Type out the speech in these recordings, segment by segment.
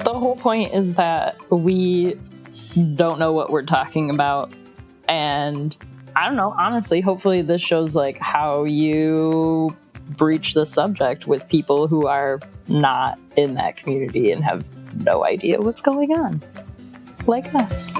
The whole point is that we don't know what we're talking about. And I don't know, honestly, hopefully this shows like how you breach the subject with people who are not in that community and have no idea what's going on. Like us.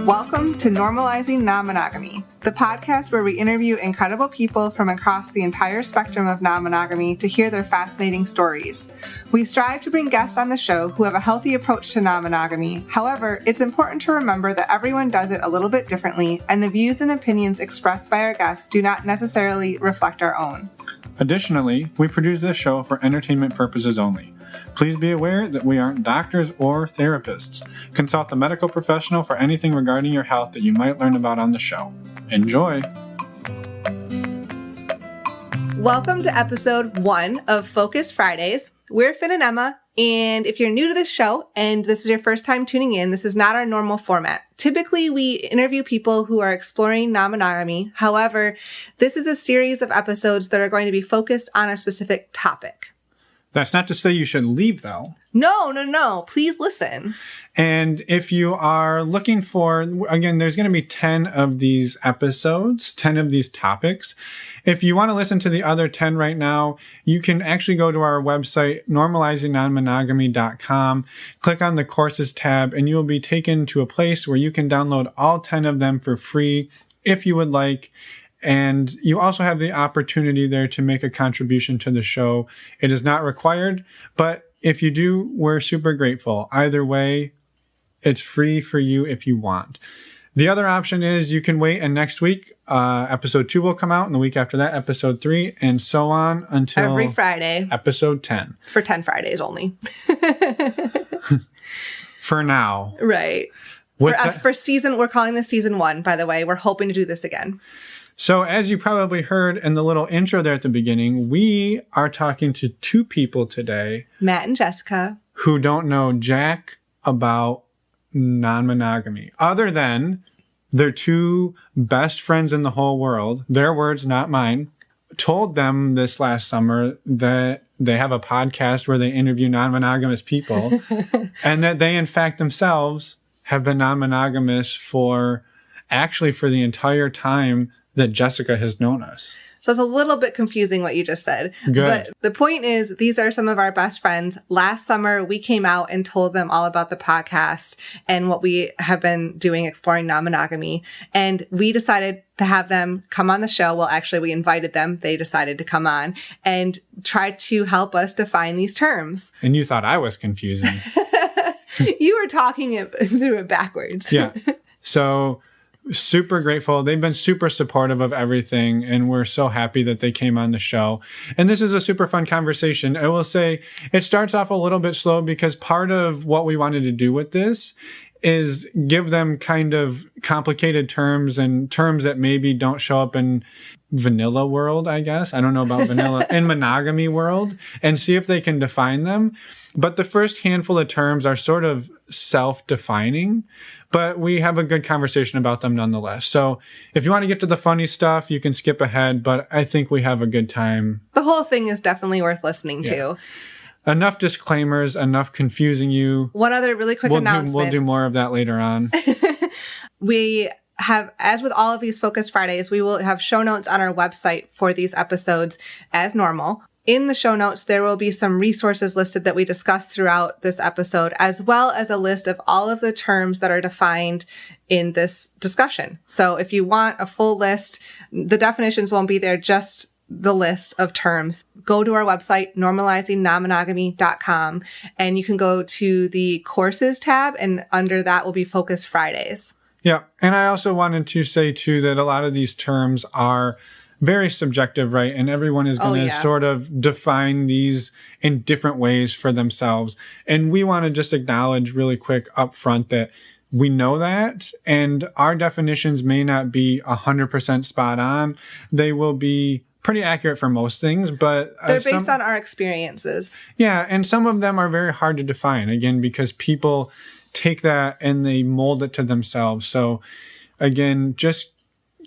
Welcome to Normalizing Non-Monogamy, the podcast where we interview incredible people from across the entire spectrum of non-monogamy to hear their fascinating stories. We strive to bring guests on the show who have a healthy approach to non-monogamy. However, it's important to remember that everyone does it a little bit differently, and the views and opinions expressed by our guests do not necessarily reflect our own. Additionally, we produce this show for entertainment purposes only. Please be aware that we aren't doctors or therapists. Consult a medical professional for anything regarding your health that you might learn about on the show. Enjoy! Welcome to episode 1 of Focus Fridays. We're Finn and Emma, and if you're new to this show and this is your first time tuning in, this is not our normal format. Typically, we interview people who are exploring non-monogamy. However, this is a series of episodes that are going to be focused on a specific topic. That's not to say you should leave, though. No. Please listen. And if you are looking for, again, there's going to be 10 of these episodes, 10 of these topics. If you want to listen to the other 10 right now, you can actually go to our website, normalizingnonmonogamy.com, click on the courses tab, and you'll be taken to a place where you can download all 10 of them for free if you would like. And you also have the opportunity there to make a contribution to the show. It is not required, but if you do, we're super grateful. Either way, it's free for you if you want. The other option is you can wait, and next week, episode 2 will come out, and the week after that, episode 3, and so on until every Friday, episode 10. For 10 Fridays only. For now. Right. For season, we're calling this season 1, by the way. We're hoping to do this again. So as you probably heard in the little intro there at the beginning, we are talking to 2 people today. Matt and Jessica. Who don't know jack about non-monogamy. Other than their 2 best friends in the whole world, their words, not mine, told them this last summer that they have a podcast where they interview non-monogamous people. And that they, in fact, themselves have been non-monogamous for the entire time that Jessica has known us. So it's a little bit confusing what you just said. Good. But the point is, these are some of our best friends. Last summer, we came out and told them all about the podcast and what we have been doing exploring non-monogamy. And we decided to have them come on the show. Well, actually, we invited them. They decided to come on and try to help us define these terms. And you thought I was confusing. You were talking through it backwards. Yeah. So super grateful. They've been super supportive of everything, and we're so happy that they came on the show. And this is a super fun conversation. I will say it starts off a little bit slow because part of what we wanted to do with this is give them kind of complicated terms and terms that maybe don't show up in vanilla world, I guess. I don't know about vanilla, in monogamy world, and see if they can define them. But the first handful of terms are sort of self-defining, but we have a good conversation about them nonetheless. So if you want to get to the funny stuff, you can skip ahead, but I think we have a good time. The whole thing is definitely worth listening to. Enough disclaimers, enough confusing you. One other really quick announcement. We'll do more of that later on. We have, as with all of these Focus Fridays, we will have show notes on our website for these episodes as normal. In the show notes, there will be some resources listed that we discussed throughout this episode, as well as a list of all of the terms that are defined in this discussion. So if you want a full list, the definitions won't be there, just the list of terms. Go to our website, normalizingnonmonogamy.com, and you can go to the courses tab, and under that will be Focus Fridays. Yeah. And I also wanted to say, too, that a lot of these terms are very subjective, right? And everyone is going to sort of define these in different ways for themselves. And we want to just acknowledge really quick up front that we know that, and our definitions may not be 100% spot on. They will be pretty accurate for most things, but they're based on our experiences. Yeah. And some of them are very hard to define, again, because people take that and they mold it to themselves. So again, just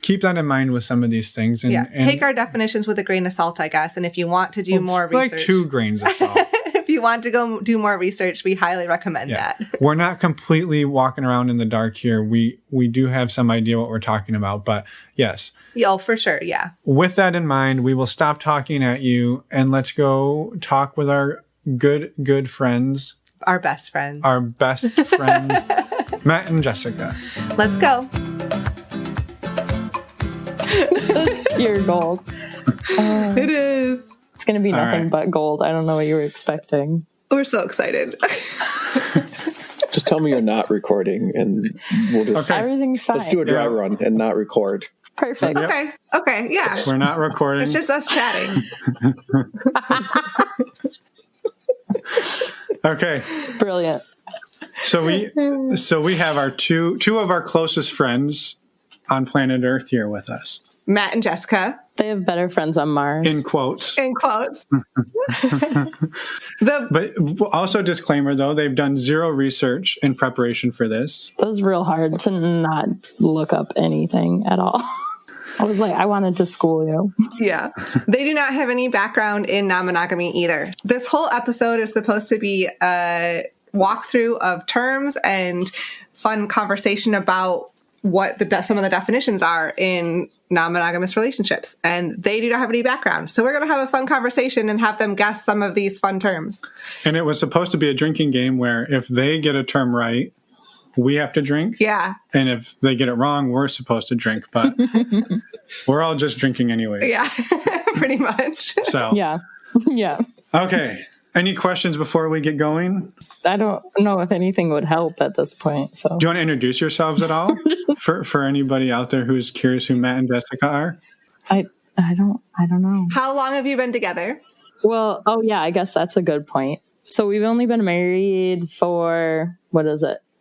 keep that in mind with some of these things. And, and take our definitions with a grain of salt, I guess. And if you want to do more research, like 2 grains of salt. If you want to go do more research, we highly recommend that. We're not completely walking around in the dark here. We do have some idea what we're talking about, but yes. Oh, for sure. Yeah. With that in mind, we will stop talking at you and let's go talk with our good friends. Our best friends. Our best friends, Matt and Jessica. Let's go. This is pure gold. It is. It's going to be nothing but gold. I don't know what you were expecting. We're so excited. Just tell me you're not recording and we'll just... Everything's fine. Let's do a dry run and not record. Perfect. Okay, yeah. We're not recording. It's just us chatting. Okay. Brilliant. So we have our two of our closest friends on planet Earth here with us. Matt and Jessica. They have better friends on Mars. In quotes. But also disclaimer though, they've done 0 research in preparation for this. It was real hard to not look up anything at all. I was like, I wanted to school you. Yeah. They do not have any background in non-monogamy either. This whole episode is supposed to be a walkthrough of terms and fun conversation about what some of the definitions are in non-monogamous relationships. And they do not have any background. So we're going to have a fun conversation and have them guess some of these fun terms. And it was supposed to be a drinking game where if they get a term right, we have to drink. Yeah. And if they get it wrong, we're supposed to drink. But we're all just drinking anyway. Yeah, pretty much. So Yeah. Okay. Any questions before we get going? I don't know if anything would help at this point. So, do you want to introduce yourselves at all for anybody out there who's curious who Matt and Jessica are? I don't know. How long have you been together? Well, I guess that's a good point. So we've only been married for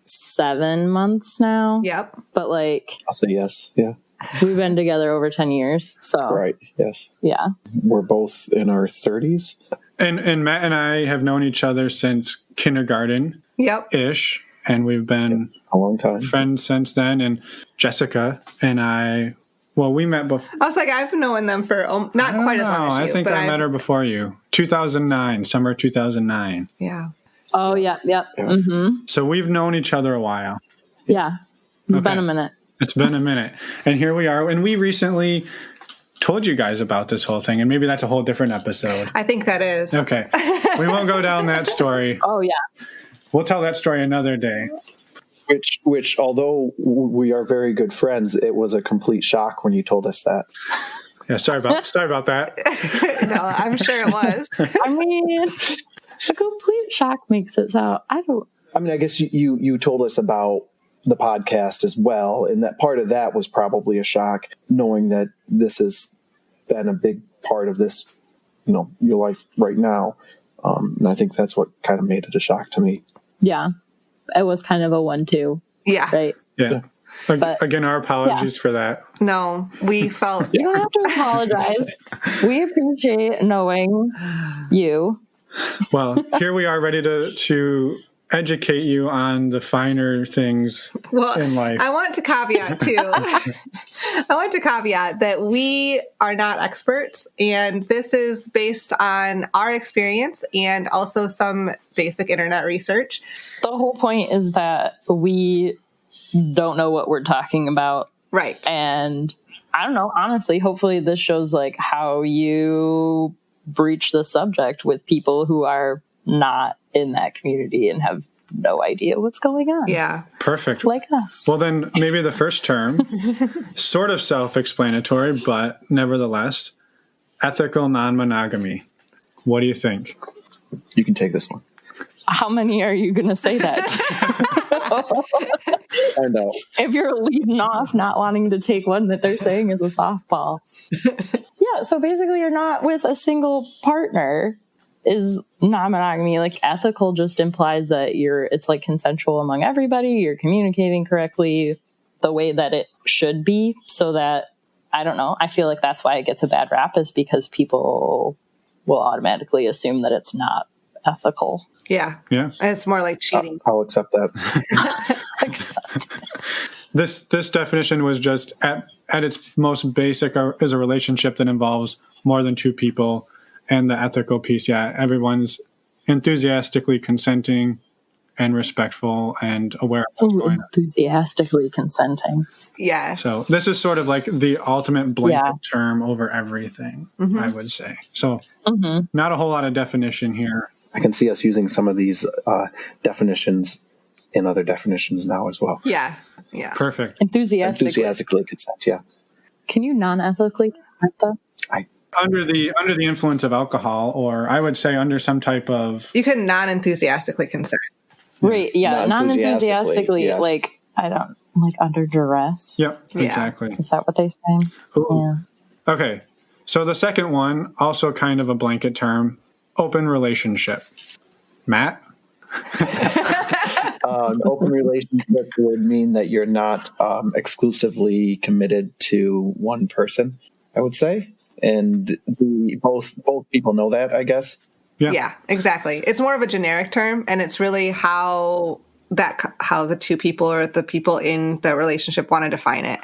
7 months now. Yep. But I'll say yes. Yeah. We've been together over 10 years. So Right. Yes. Yeah. We're both in our 30s. And Matt and I have known each other since kindergarten. Yep. Ish. And we've been a long time friends since then. And Jessica and I, we met before. I was like, I've known them for not quite as long as you. I think I met her before you. 2009, summer 2009. Yeah. Oh, yeah. Yep. Yeah. Mm-hmm. So we've known each other a while. Yeah. It's been a minute. It's been a minute. And here we are. And we recently told you guys about this whole thing. And maybe that's a whole different episode. I think that is. Okay. We won't go down that story. Oh, yeah. We'll tell that story another day. Which, although we are very good friends, it was a complete shock when you told us that. Yeah, sorry about that. No, I'm sure it was. I mean, a complete shock makes it sound. I guess you told us about the podcast as well, and that part of that was probably a shock, knowing that this has been a big part of this, your life right now. And I think that's what kind of made it a shock to me. Yeah. It was kind of a 1-2. Yeah. Right. Yeah. But, again, our apologies for that. No, we felt... You don't have to apologize. We appreciate knowing you. Well, here we are ready to educate you on the finer things in life. I want to caveat, too. That we are not experts, and this is based on our experience and also some basic internet research. The whole point is that we don't know what we're talking about. Right. And I don't know, honestly, hopefully this shows how you breach the subject with people who are not in that community and have no idea what's going on. Yeah. Perfect. Like us. Well, then maybe the first term, sort of self-explanatory, but nevertheless, ethical non-monogamy. What do you think? You can take this one. How many are you going to say that? I know. If you're leading off not wanting to take one that they're saying is a softball. Yeah, so basically you're not with a single partner is non-monogamy. Ethical just implies that it's consensual among everybody. You're communicating correctly the way that it should be, so that, I don't know, I feel like that's why it gets a bad rap, is because people will automatically assume that it's not ethical. Yeah. Yeah. It's more like cheating. I'll accept that. This definition was just at at its most basic is a relationship that involves more than two people. And the ethical piece, everyone's enthusiastically consenting and respectful and aware of what's going on. Enthusiastically consenting. Yeah. So this is sort of like the ultimate blanket term over everything, I would say. So not a whole lot of definition here. I can see us using some of these definitions in other definitions now as well. Yeah. Yeah. Perfect. Enthusiastically consent, yeah. Can you non-ethically consent, though? Under the influence of alcohol, or I would say under some type of... You can non-enthusiastically consent. Right, yeah. Non-enthusiastically, yes. like, I don't... Like under duress? Yep, Yeah. exactly. Is that what they say? Ooh. Yeah. Okay, so the second one, also kind of a blanket term, open relationship. Matt? An open relationship would mean that you're not exclusively committed to one person, I would say. And both people know that, I guess. Yeah, exactly. It's more of a generic term, and it's really how the two people or the people in the relationship want to define it.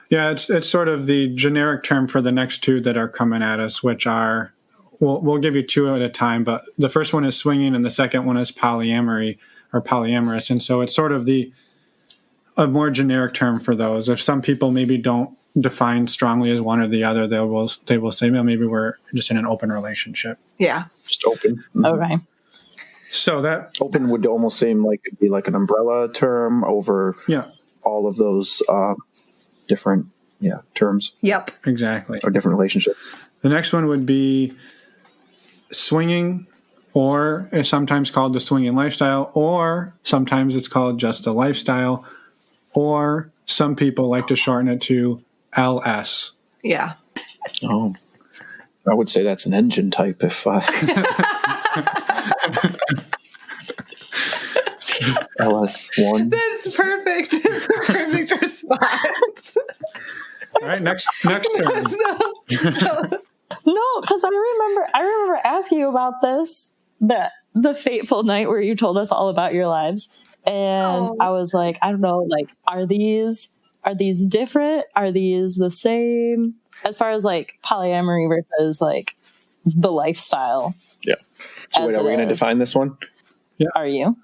Yeah, it's sort of the generic term for the next two that are coming at us, which are, we'll give you two at a time, but the first one is swinging and the second one is polyamory or polyamorous. And so it's sort of a more generic term for those. If some people maybe don't define strongly as one or the other, they will say, well, maybe we're just in an open relationship. Yeah. Just open. Okay. So that open would almost seem like it'd be like an umbrella term over all of those different terms. Yep. Exactly. Or different relationships. The next one would be swinging, or it's sometimes called the swinging lifestyle, or sometimes it's called just a lifestyle, or some people like to shorten it to LS. Yeah. Oh, I would say that's an engine type if LS1. That's perfect. It's a perfect response. All right, next term. No, because I remember asking you about this, the fateful night where you told us all about your lives. And I was like, I don't know, like, are these different? Are these the same? As far as like polyamory versus like the lifestyle. Yeah. So wait, are we going to define this one? Yeah. Are you?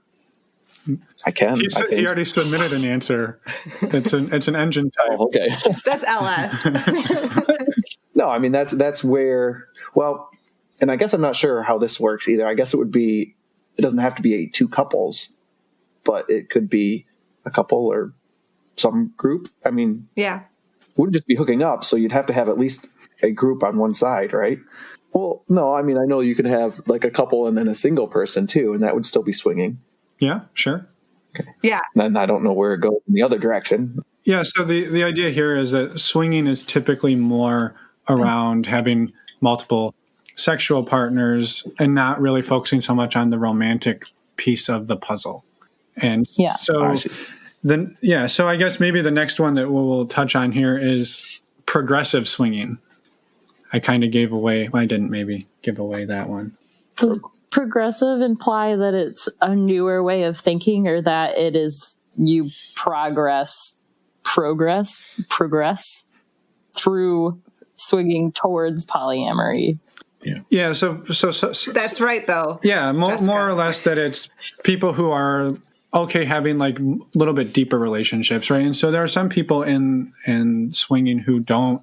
I can. He already submitted an answer. It's an engine type. Oh, okay. That's LS. No, I mean that's where. Well, and I guess I'm not sure how this works either. I guess it doesn't have to be two couples, but it could be a couple or some group. I mean, yeah, wouldn't just be hooking up, so you'd have to have at least a group on one side, right? Well, no, I mean, I know you could have like a couple and then a single person too, and that would still be swinging. Yeah, sure. Okay. Yeah. And I don't know where it goes in the other direction. Yeah, so the idea here is that swinging is typically more around having multiple sexual partners and not really focusing so much on the romantic piece of the puzzle. And so I guess maybe the next one that we'll touch on here is progressive swinging. I kind of gave away, I didn't maybe give away that one. Does progressive imply that it's a newer way of thinking, or that it is you progress through swinging towards polyamory? Yeah, so that's right, though. Yeah, more or less that it's people who are okay having like a little bit deeper relationships, right? And so there are some people in swinging who don't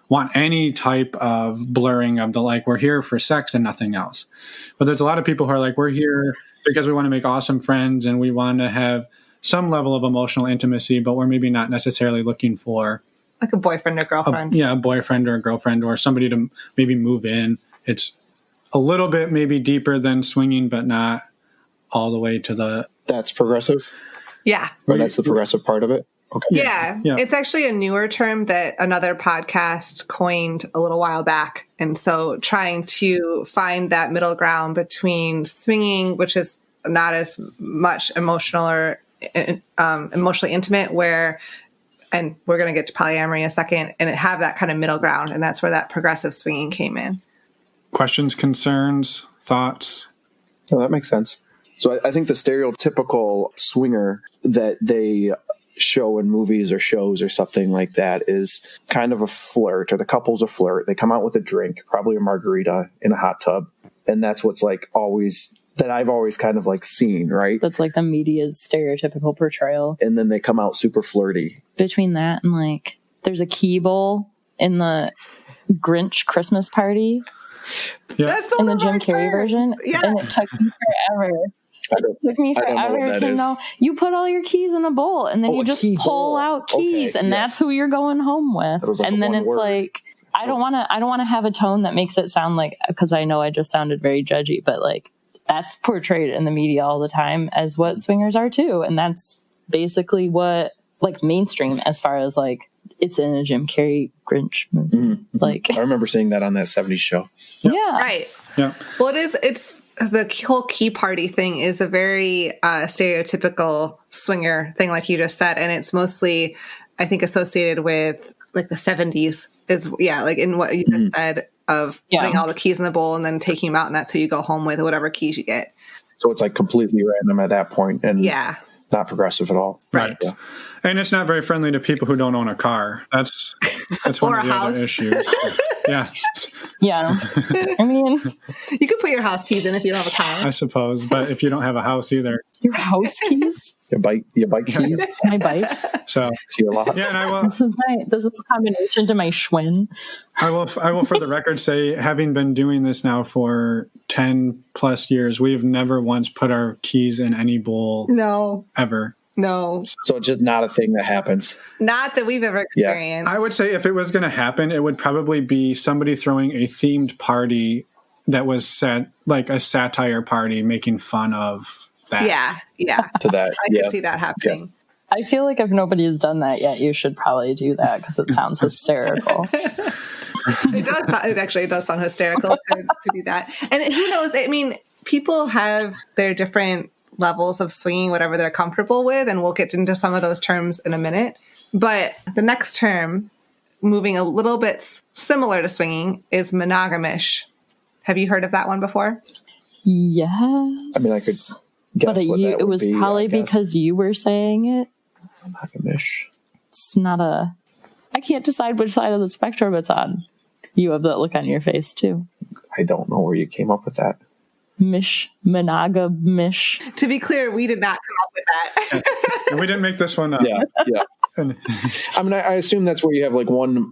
want any type of blurring of the like, we're here for sex and nothing else. But there's a lot of people who are like, we're here because we want to make awesome friends and we want to have some level of emotional intimacy, but we're maybe not necessarily looking for like a boyfriend or girlfriend. A boyfriend or a girlfriend or somebody to maybe move in. It's a little bit maybe deeper than swinging, but not all the way to the... That's progressive? Yeah. Or that's the progressive part of it? Okay. Yeah. It's actually a newer term that another podcast coined a little while back. And so trying to find that middle ground between swinging, which is not as much emotional or emotionally intimate, and we're going to get to polyamory in a second, and have that kind of middle ground. And that's where that progressive swinging came in. Questions, concerns, thoughts? Oh, that makes sense. So I think the stereotypical swinger that they show in movies or shows or something like that is kind of a flirt, or the couple's a flirt. They come out with a drink, probably a margarita in a hot tub. And that's what's like always, that I've always kind of like seen, right? That's like the media's stereotypical portrayal. And then they come out super flirty. Between that and like, there's a key bowl in the Grinch Christmas party. Yeah. That's In the Jim Carrey version. Yeah. And it took me forever. It took me I don't know what forever that to is. know. You put all your keys in a bowl and then Oh, you a just key pull bowl. out keys, Okay, and yes. that's who you're going home with. That was like And a then one it's word. like, I don't want to have a tone that makes it sound like, because I know I just sounded very judgy, but like that's portrayed in the media all the time as what swingers are too, and that's basically what like mainstream as far as like it's in a Jim Carrey Grinch movie. Mm-hmm. Like, I remember seeing that on that 70s show. yeah, Right. Yeah. Well, it's the whole key party thing is a very stereotypical swinger thing, like you just said. And it's mostly, I think, associated with like the 70s is, like in what you just said of putting all the keys in the bowl and then taking them out. And that's who you go home with, whatever keys you get. So it's like completely random at that point and not progressive at all. Right. Yeah. And it's not very friendly to people who don't own a car. That's one Or of a the house. other issues. Yeah, yeah. I mean, You could put your house keys in if you don't have a car. I suppose. But if you don't have a house either, your house keys, Your bike keys, my bike. so to your lot. yeah. And This is a combination to my Schwinn. I will for the record say, having been doing this now for 10 plus years, we've never once put our keys in any bowl No, ever. no, So it's just not a thing that happens. not that we've ever experienced. I would say if it was going to happen, it would probably be somebody throwing a themed party that was set like a satire party, making fun of that. Yeah. To that. I can see that happening. I feel like if nobody has done that yet, you should probably do that because it sounds hysterical. It actually does sound hysterical to do that. And who knows? I mean, people have their different levels of swinging, whatever they're comfortable with, and we'll get into some of those terms in a minute. But the next term, moving a little bit similar to swinging, is monogamish. Have you heard of that one before? Yes. I mean, I could guess But what that it would was be, probably I guess. because you were saying it. Monogamish. It's not I can't decide which side of the spectrum it's on. You have that look on your face too. I don't know where you came up with that. Monogamish. To be clear, we did not come up with that. And we didn't make this one up. Yeah. And- I mean, I assume that's where you have like one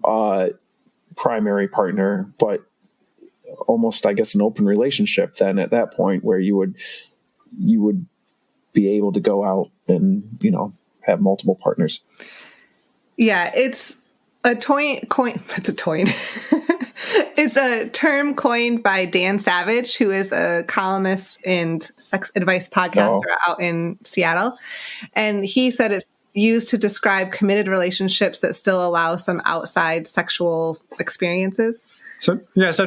primary partner, but almost, I guess, an open relationship then at that point where you would be able to go out and, have multiple partners. Yeah, it's a It's a term coined by Dan Savage, who is a columnist and sex advice podcaster out in Seattle. And he said it's used to describe committed relationships that still allow some outside sexual experiences. So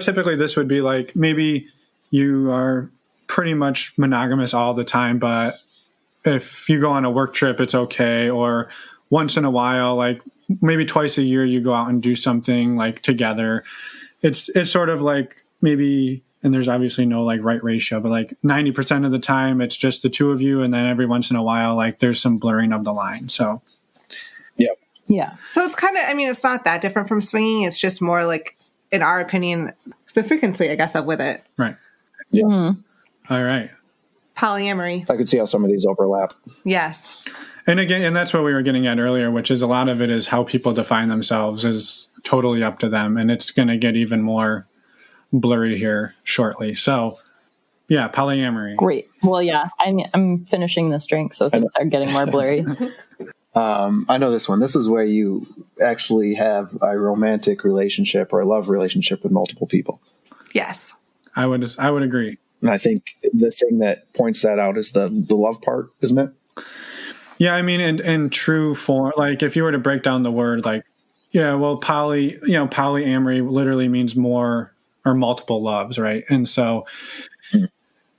typically this would be like maybe you are pretty much monogamous all the time, but if you go on a work trip, it's okay. Or once in a while, like maybe twice a year, you go out and do something like together. It's sort of like maybe, and there's obviously no like right ratio, but like 90% of the time it's just the two of you. And then every once in a while, like there's some blurring of the line. So. Yeah. So it's kind of, it's not that different from swinging. It's just more like, in our opinion, the frequency, I guess, with it. Right. Yeah. Mm-hmm. All right. Polyamory. I could see how some of these overlap. Yes. And again, and that's what we were getting at earlier, which is a lot of it is how people define themselves is totally up to them. And it's going to get even more blurry here shortly. So yeah, polyamory. Great. Well, yeah, I'm finishing this drink, so things are getting more blurry. I know this one. This is where you actually have a romantic relationship or a love relationship with multiple people. Yes. I would agree. And I think the thing that points that out is the love part, isn't it? Yeah, I mean, in true form, like if you were to break down the word, like, yeah, well, polyamory literally means more or multiple loves, right? And so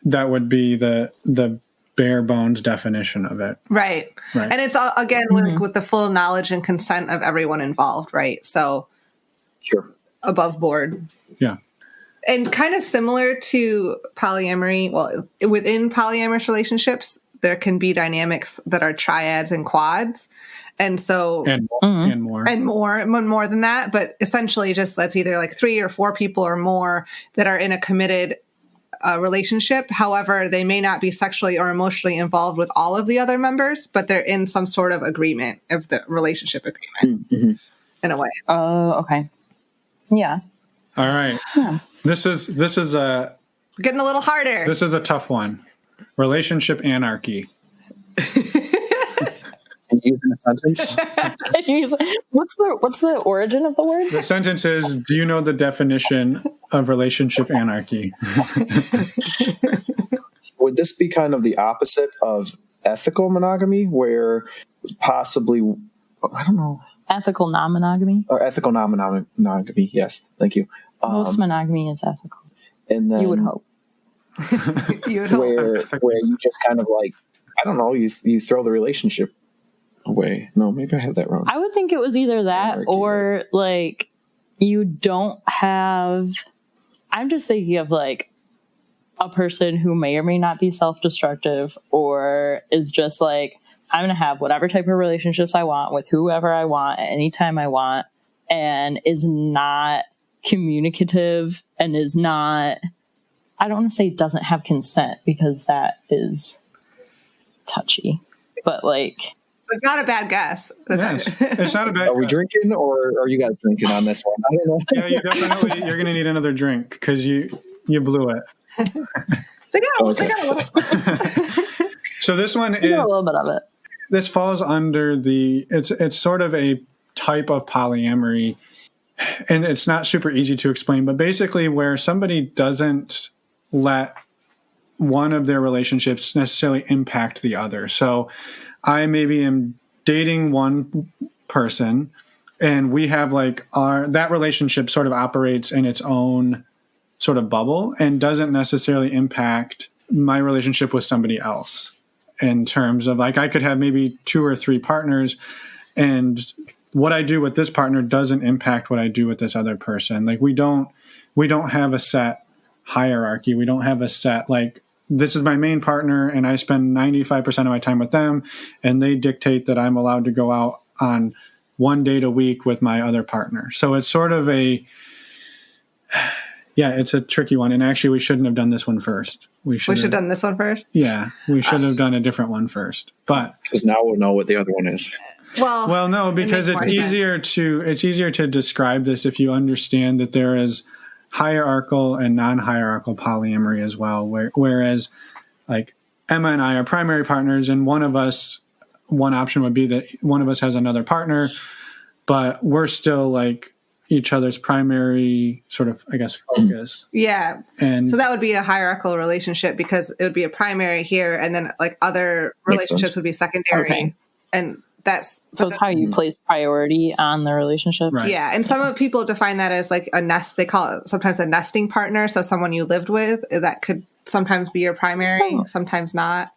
that would be the bare bones definition of it. Right. And it's all, again, with the full knowledge and consent of everyone involved, right? So Sure. above board. Yeah. And kind of similar to polyamory, well, within polyamorous relationships, there can be dynamics that are triads and quads. And so, and more than that. But essentially just that's either like 3 or 4 people or more that are in a committed relationship. However, they may not be sexually or emotionally involved with all of the other members, but they're in some sort of agreement of the relationship agreement in a way. Oh, okay. Yeah. All right. Yeah. This is Getting a little harder. This is a tough one. Relationship anarchy. Can you use in a sentence? What's the origin of the word? The sentence is, do you know the definition of relationship anarchy? Would this be kind of the opposite of ethical monogamy, where possibly, I don't know. Ethical non-monogamy? Or ethical non-monogamy, yes. Thank you. Most monogamy is ethical. And then you would hope. where you just kind of like, I don't know, you throw the relationship away. No, maybe I have that wrong. I would think it was either that or like you don't have. I'm just thinking of like a person who may or may not be self-destructive or is just like, I'm going to have whatever type of relationships I want with whoever I want at any time I want, and is not communicative and is not, I don't want to say doesn't have consent because that is touchy, but like, it's not a bad guess. Yes, it's not a bad. Are we drinking, or are you guys drinking on this one? I don't know. Yeah, you're going to need another drink because you blew it. They got a little. So this one is a little bit of it. This falls under it's sort of a type of polyamory, and it's not super easy to explain, but basically where somebody doesn't let one of their relationships necessarily impact the other. So I maybe am dating one person and we have like that relationship sort of operates in its own sort of bubble and doesn't necessarily impact my relationship with somebody else, in terms of like I could have maybe 2 or 3 partners and what I do with this partner doesn't impact what I do with this other person. Like we don't have a set hierarchy. We don't have a set like, this is my main partner and I spend 95% of my time with them and they dictate that I'm allowed to go out on 1 date a week with my other partner. So it's sort of it's a tricky one. And actually we shouldn't have done this one first. We should have done this one first? Yeah, we should have done a different one first. But because now we'll know what the other one is. Well, no, because it's easier to describe this if you understand that there is hierarchical and non-hierarchical polyamory as well. Whereas, like Emma and I are primary partners, and one option would be that one of us has another partner, but we're still like each other's primary sort of, I guess, focus. Yeah. And so that would be a hierarchical relationship because it would be a primary here and then like other relationships would be secondary. Okay. And that's... So it's how you place priority on the relationship. Right. Yeah. And some people define that as like a nest. They call it sometimes a nesting partner. So someone you lived with that could sometimes be your primary, sometimes not.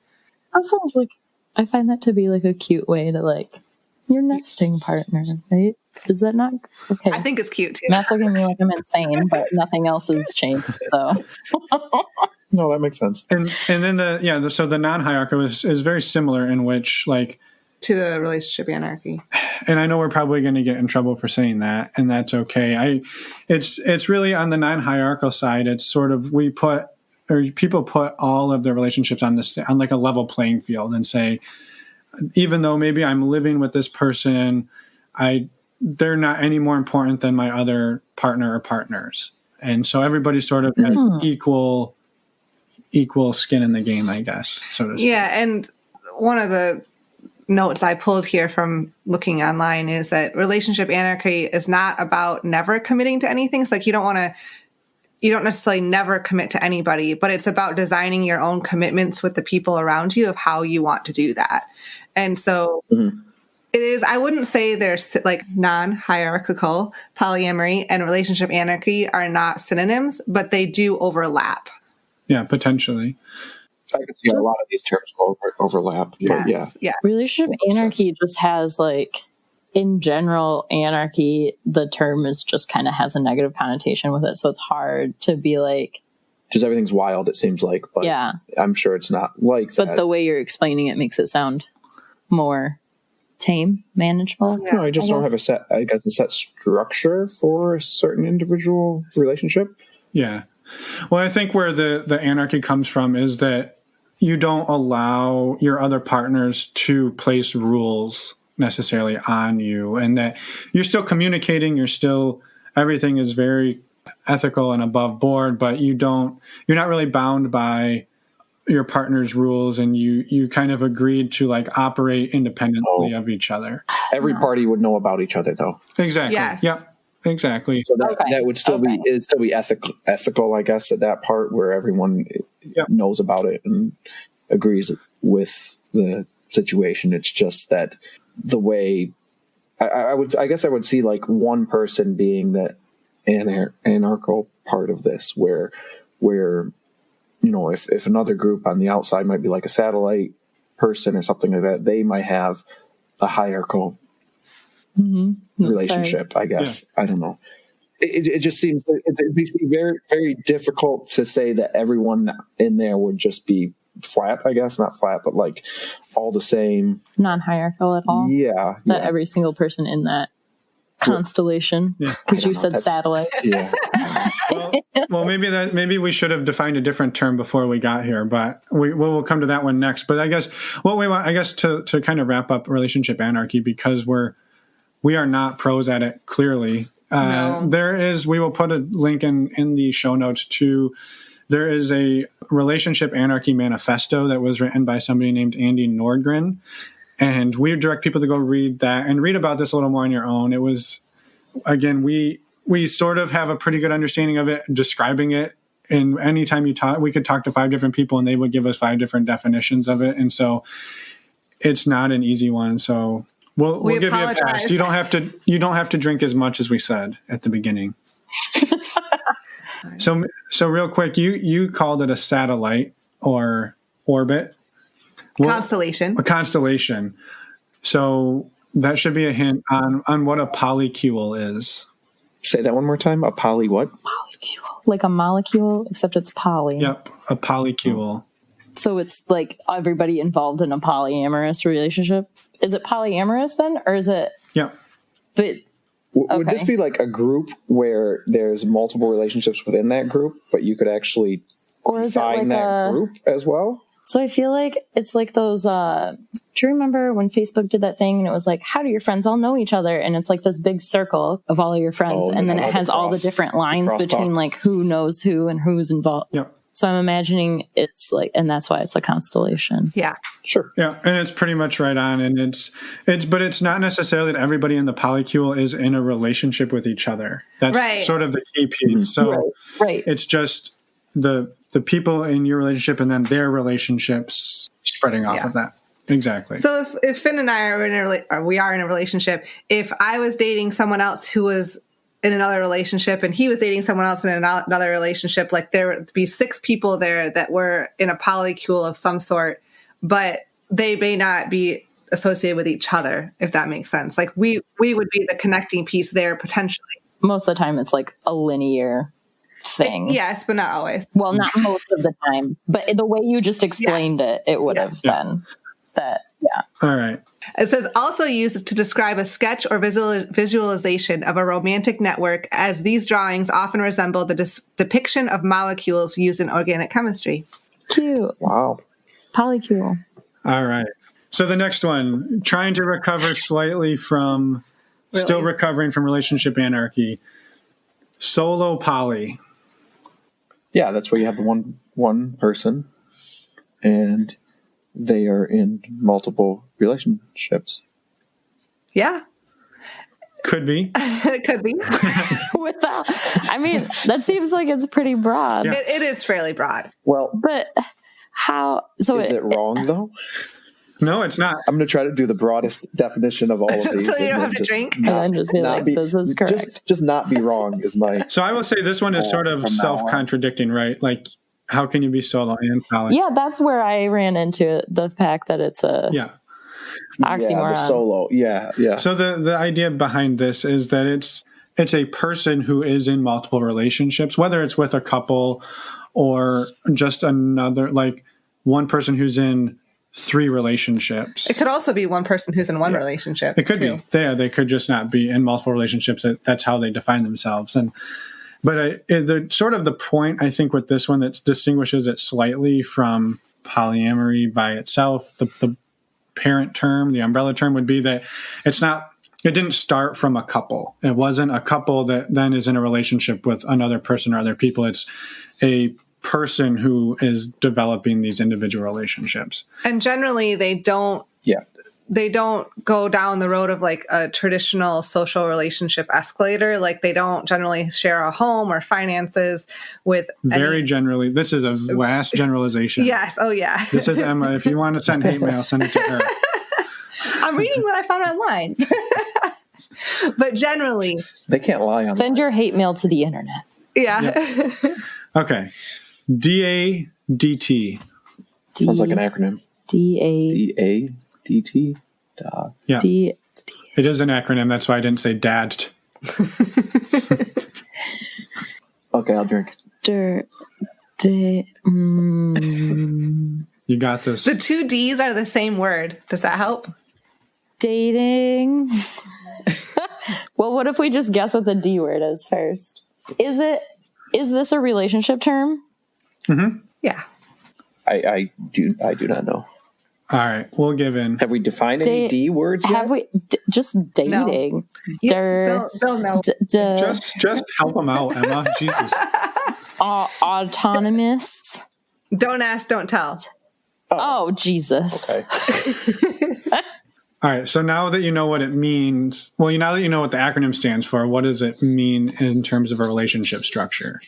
That sounds like, I find that to be like a cute way to like, your nesting partner, right? Is that not okay? I think it's cute too. Matt's looking at me like I'm insane, but nothing else has changed. So no, that makes sense. And then so the non-hierarchical is very similar in which like to the relationship anarchy. And I know we're probably going to get in trouble for saying that, and that's okay. It's really on the non-hierarchical side. It's sort of people put all of their relationships on like a level playing field and say, even though maybe I'm living with this person, they're not any more important than my other partner or partners. And so everybody sort of has equal skin in the game, I guess, so to speak. Yeah. And one of the notes I pulled here from looking online is that relationship anarchy is not about never committing to anything. It's like you don't necessarily never commit to anybody, but it's about designing your own commitments with the people around you of how you want to do that. And so it is, I wouldn't say there's like non-hierarchical polyamory and relationship anarchy are not synonyms, but they do overlap. Yeah, potentially. I can see a lot of these terms overlap. Yes, yeah. Relationship anarchy just has like, in general, anarchy, the term is just kind of has a negative connotation with it. So it's hard to be like, just everything's wild, it seems like. But Yeah. I'm sure it's not like that. But the way you're explaining it makes it sound more tame, manageable. No, I just don't have a set structure for a certain individual relationship. Yeah. Well, I think where the anarchy comes from is that you don't allow your other partners to place rules necessarily on you, and that you're still communicating, everything is very ethical and above board, but you're not really bound by your partner's rules, and you kind of agreed to like operate independently of each other. Every party would know about each other, though. Exactly. Yes. Yep. Exactly. So that would still be ethical, I guess, at that part where everyone knows about it and agrees with the situation. It's just that the way I guess I would see like one person being the anarchical part of this, where if another group on the outside might be like a satellite person or something like that, they might have a hierarchical relationship, I guess. Yeah. I don't know. It just seems it'd be very, very difficult to say that everyone in there would just be flat, I guess. Not flat, but like all the same. Non-hierarchical at all. Yeah. That every single person in that constellation, because you said satellite. Yeah. well, maybe we should have defined a different term before we got here, but we'll come to that one next. But I guess what we want, to kind of wrap up relationship anarchy, because we are not pros at it, clearly. No. We will put a link in the show notes there is a relationship anarchy manifesto that was written by somebody named Andy Nordgren. And we direct people to go read that and read about this a little more on your own. It was, again, we sort of have a pretty good understanding of it, describing it. And anytime we could talk to 5 different people and they would give us 5 different definitions of it. And so it's not an easy one. So we'll give you a pass. You don't have to drink as much as we said at the beginning. So real quick, you called it a satellite or orbit. Constellation. A constellation. So that should be a hint on what a polycule is. Say that one more time. A poly what? Polycule. Like a molecule, except it's poly. Yep, a polycule. So it's like everybody involved in a polyamorous relationship. Is it polyamorous then, or is it? Yep. But would this be like a group where there's multiple relationships within that group, but you could actually define that group as well? So I feel like it's like those, do you remember when Facebook did that thing and it was like, how do your friends all know each other? And it's like this big circle of all of your friends. And then it has all the different lines between like who knows who and who's involved. Yep. So I'm imagining it's like, and that's why it's a constellation. Yeah. Sure. Yeah. And it's pretty much right on. And but it's not necessarily that everybody in the polycule is in a relationship with each other. That's sort of the key piece. So it's just the people in your relationship and then their relationships spreading off of that. Exactly. So if Finn and I are we are in a relationship, if I was dating someone else who was in another relationship and he was dating someone else in another relationship, like there would be 6 people there that were in a polycule of some sort, but they may not be associated with each other, if that makes sense. Like we would be the connecting piece there potentially. Most of the time it's like a linear thing. Yes, but not always. Well, not most of the time, but the way you just explained it would have been that. Yeah. All right. It says also used to describe a sketch or visualization of a romantic network, as these drawings often resemble the depiction of molecules used in organic chemistry. Cute. Wow. Polycule. All right. So the next one, trying to recover slightly from, still recovering from relationship anarchy. Solo poly. Yeah, that's where you have the one person and they are in multiple relationships. Yeah. Could be. It could be. I mean, that seems like it's pretty broad. Yeah. It is fairly broad. Well, but how? So is it wrong though? No, it's not. I'm going to try to do the broadest definition of all of these. So you don't have to drink? And then just be like, this is correct. Just not be wrong is my... So I will say this one is sort of self-contradicting, right? Like, how can you be solo and poly? Yeah, that's where I ran into the fact that it's a oxymoron. Yeah, the solo. Yeah. So the idea behind this is that it's a person who is in multiple relationships, whether it's with a couple or just another, like one person who's in 3 relationships. It could also be one person who's in one relationship. It could be. They could just not be in multiple relationships. That's how they define themselves. But the sort of the point, I think, with this one that distinguishes it slightly from polyamory by itself, the parent term, the umbrella term, would be that it didn't start from a couple. It wasn't a couple that then is in a relationship with another person or other people. It's a person who is developing these individual relationships. And generally they don't go down the road of like a traditional social relationship escalator. Like they don't generally share a home or finances with generally. This is a vast generalization. Yes. Oh yeah. This is Emma. If you want to send hate mail, send it to her. I'm reading what I found online. But generally they can't lie on Send your hate mail to the internet. Yeah. Yep. Okay. DADT. Sounds like an acronym. DADT. Yeah. It is an acronym. That's why I didn't say DAD. Okay, I'll drink. You got this. The 2 D's are the same word. Does that help? Dating. Well, what if we just guess what the D word is first? Is this a relationship term? Mm-hmm. Yeah. I do not know. All right, we'll give in. Have we defined any D words yet? Have we just dating? No. They'll know. Just help them out, Emma. Jesus. Autonomous. Don't ask, don't tell. Oh Jesus. Okay. All right, so now that you know what it means, now that you know what the acronym stands for, what does it mean in terms of a relationship structure?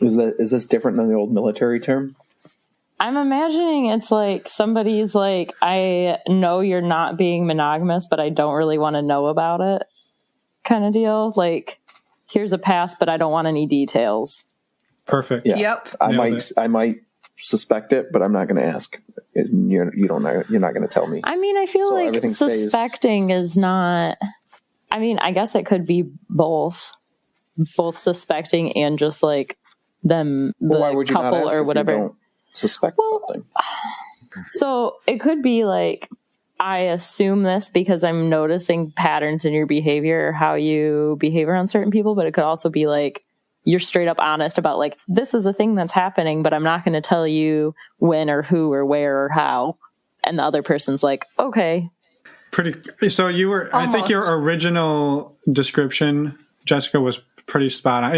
Is this different than the old military term? I'm imagining it's like somebody's like, I know you're not being monogamous, but I don't really want to know about it kind of deal. Like, here's a pass, but I don't want any details. Perfect. Yeah. Yep. I might suspect it, but I'm not going to ask. You're not going to tell me. I mean, I feel like suspecting is not, I mean, I guess it could be both suspecting and just like them, the couple or whatever. You don't suspect something. So it could be like, I assume this because I'm noticing patterns in your behavior or how you behave around certain people, but it could also be like, you're straight up honest about like, this is a thing that's happening, but I'm not going to tell you when or who or where or how. And the other person's like, okay. So you were, almost. I think your original description, Jessica, was pretty spot on.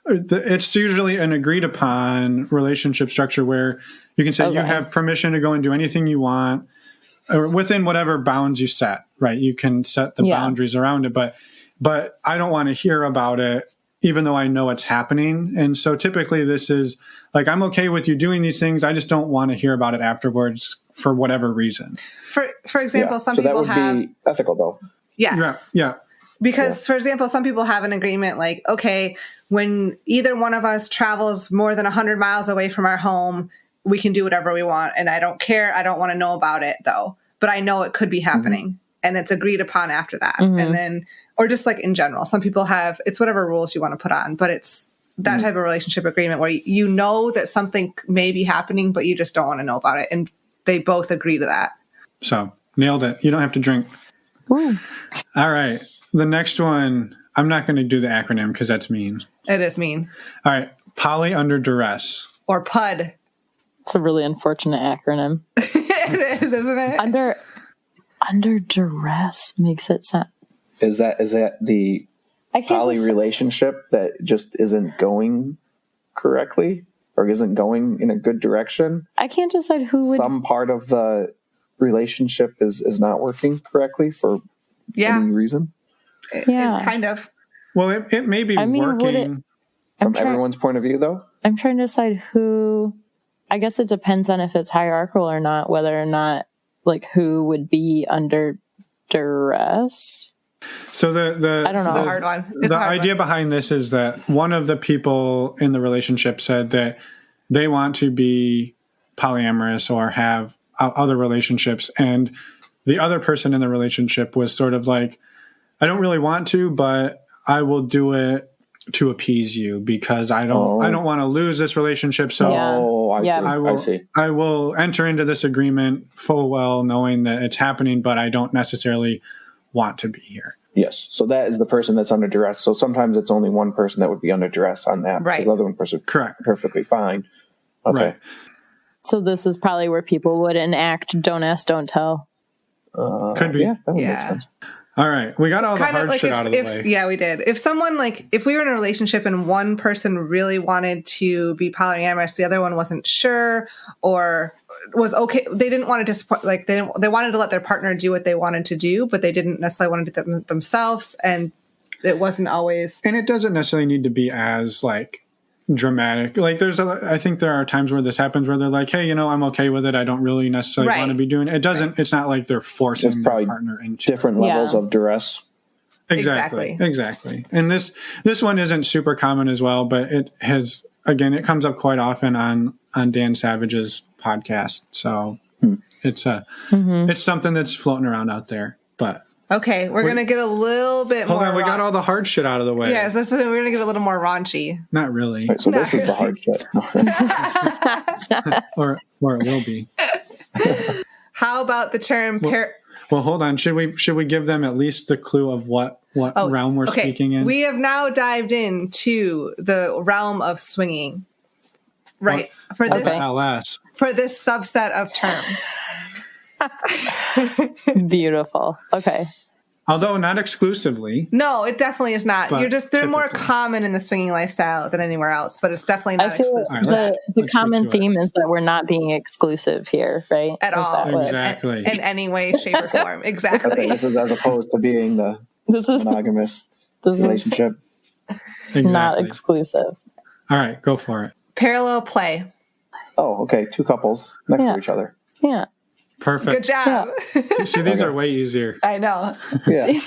It's usually an agreed upon relationship structure where you can say you have permission to go and do anything you want or within whatever bounds you set, right? You can set the boundaries around it, but I don't want to hear about it even though I know it's happening. And so typically this is like, I'm okay with you doing these things. I just don't want to hear about it afterwards for whatever reason. For example, some people have... So that would be ethical though. Yes. Yeah. Because, for example, some people have an agreement like, okay, when either one of us travels more than 100 miles away from our home, we can do whatever we want. And I don't care. I don't want to know about it, though. But I know it could be happening. Mm-hmm. And it's agreed upon after that. Mm-hmm. And then, or just like in general, some people have, it's whatever rules you want to put on. But it's that type of relationship agreement where you know that something may be happening, but you just don't want to know about it. And they both agree to that. So, nailed it. You don't have to drink. Ooh. All right. The next one, I'm not going to do the acronym because that's mean. It is mean. All right. Poly under duress. Or PUD. It's a really unfortunate acronym. It is, isn't it? Under duress makes it sound. Is that the poly relationship that just isn't going correctly or isn't going in a good direction? I can't decide who would. Some part of the relationship is not working correctly for any reason. It kind of. Well, it may be working from everyone's point of view, though. I'm trying to decide who. I guess it depends on if it's hierarchical or not, whether or not like who would be under duress. So the I don't know. It's a hard one. The idea behind this is that one of the people in the relationship said that they want to be polyamorous or have other relationships, and the other person in the relationship was sort of like, I don't really want to, but I will do it to appease you because I don't want to lose this relationship. So I see. I will enter into this agreement full well knowing that it's happening, but I don't necessarily want to be here. Yes. So that is the person that's under duress. So sometimes it's only one person that would be under duress on that. Right. Because the other one person Correct. Perfectly fine. Okay. Right. So this is probably where people would enact don't ask, don't tell. Could be. Yeah, that would make sense. All right. We got all the Kind of hard like shit out of the way. Yeah, we did. If someone if we were in a relationship and one person really wanted to be polyamorous, the other one wasn't sure or was okay. They didn't want to disappoint, they wanted to let their partner do what they wanted to do, but they didn't necessarily want to do that themselves. And it wasn't always. And it doesn't necessarily need to be as dramatic. I think there are times where this happens where they're like, hey, I'm okay with it. I don't really necessarily want to be doing it. It doesn't, it's not like they're forcing their partner into different levels of duress. Exactly. And this one isn't super common as well, but it has, again, it comes up quite often on Dan Savage's podcast. So it's it's something that's floating around out there, but. Okay, we're going to get a little bit more. Hold on, we got all the hard shit out of the way. Yeah, so we're going to get a little more raunchy. Not really. Right, so this is the hard shit. or it will be. How about the term well, hold on. Should we give them at least the clue of what realm we're speaking in? We have now dived into the realm of swinging. Right. For this subset of terms. Beautiful. Okay. Although not exclusively. No, it definitely is not. They're more common in the swinging lifestyle than anywhere else, but it's definitely not exclusive. Right, the common theme is that we're not being exclusive here, right? At all. Exactly. In any way, shape, or form. Exactly. Okay, this is as opposed to being the monogamous relationship. Not exclusive. All right, go for it. Parallel play. Oh, okay. Two couples next to each other. Yeah. Perfect. Good job. Yeah. See, these are way easier. I know. Yeah.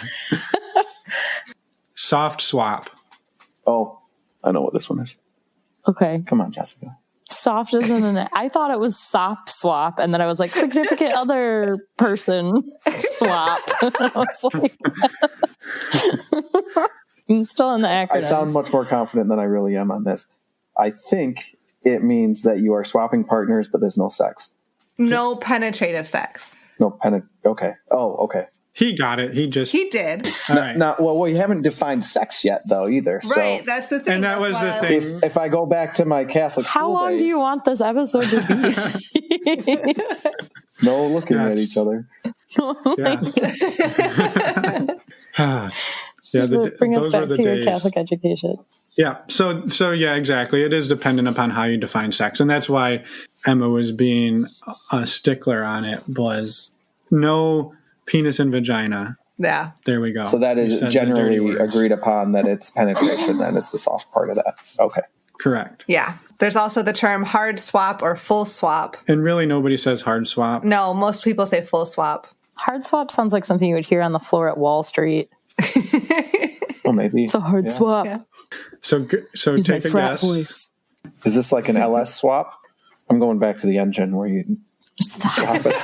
Soft swap. Oh, I know what this one is. Okay. Come on, Jessica. Soft isn't an. I thought it was sop swap, and then I was like significant other person swap. I was like, I'm still in the acronym. I sound much more confident than I really am on this. I think it means that you are swapping partners, but there's no sex. No penetrative sex. Okay. Oh, okay. He got it. He did. All right. Well, we haven't defined sex yet, though, either. Right. So, that's the thing. And that was the thing. If I go back to my Catholic school How long days, do you want this episode to be? no looking at each other. Bring us back to your Catholic education. Yeah. So yeah, exactly. It is dependent upon how you define sex. And that's why Emma was being a stickler on it, was no penis and vagina. Yeah. There we go. So that is generally agreed upon that it's penetration, then is the soft part of that. Okay. Correct. Yeah. There's also the term hard swap or full swap. And really nobody says hard swap. No, most people say full swap. Hard swap sounds like something you would hear on the floor at Wall Street. Well, maybe. It's a hard swap. Yeah. So take a guess. Voice. Is this like an LS swap? I'm going back to the engine where you Stop. it.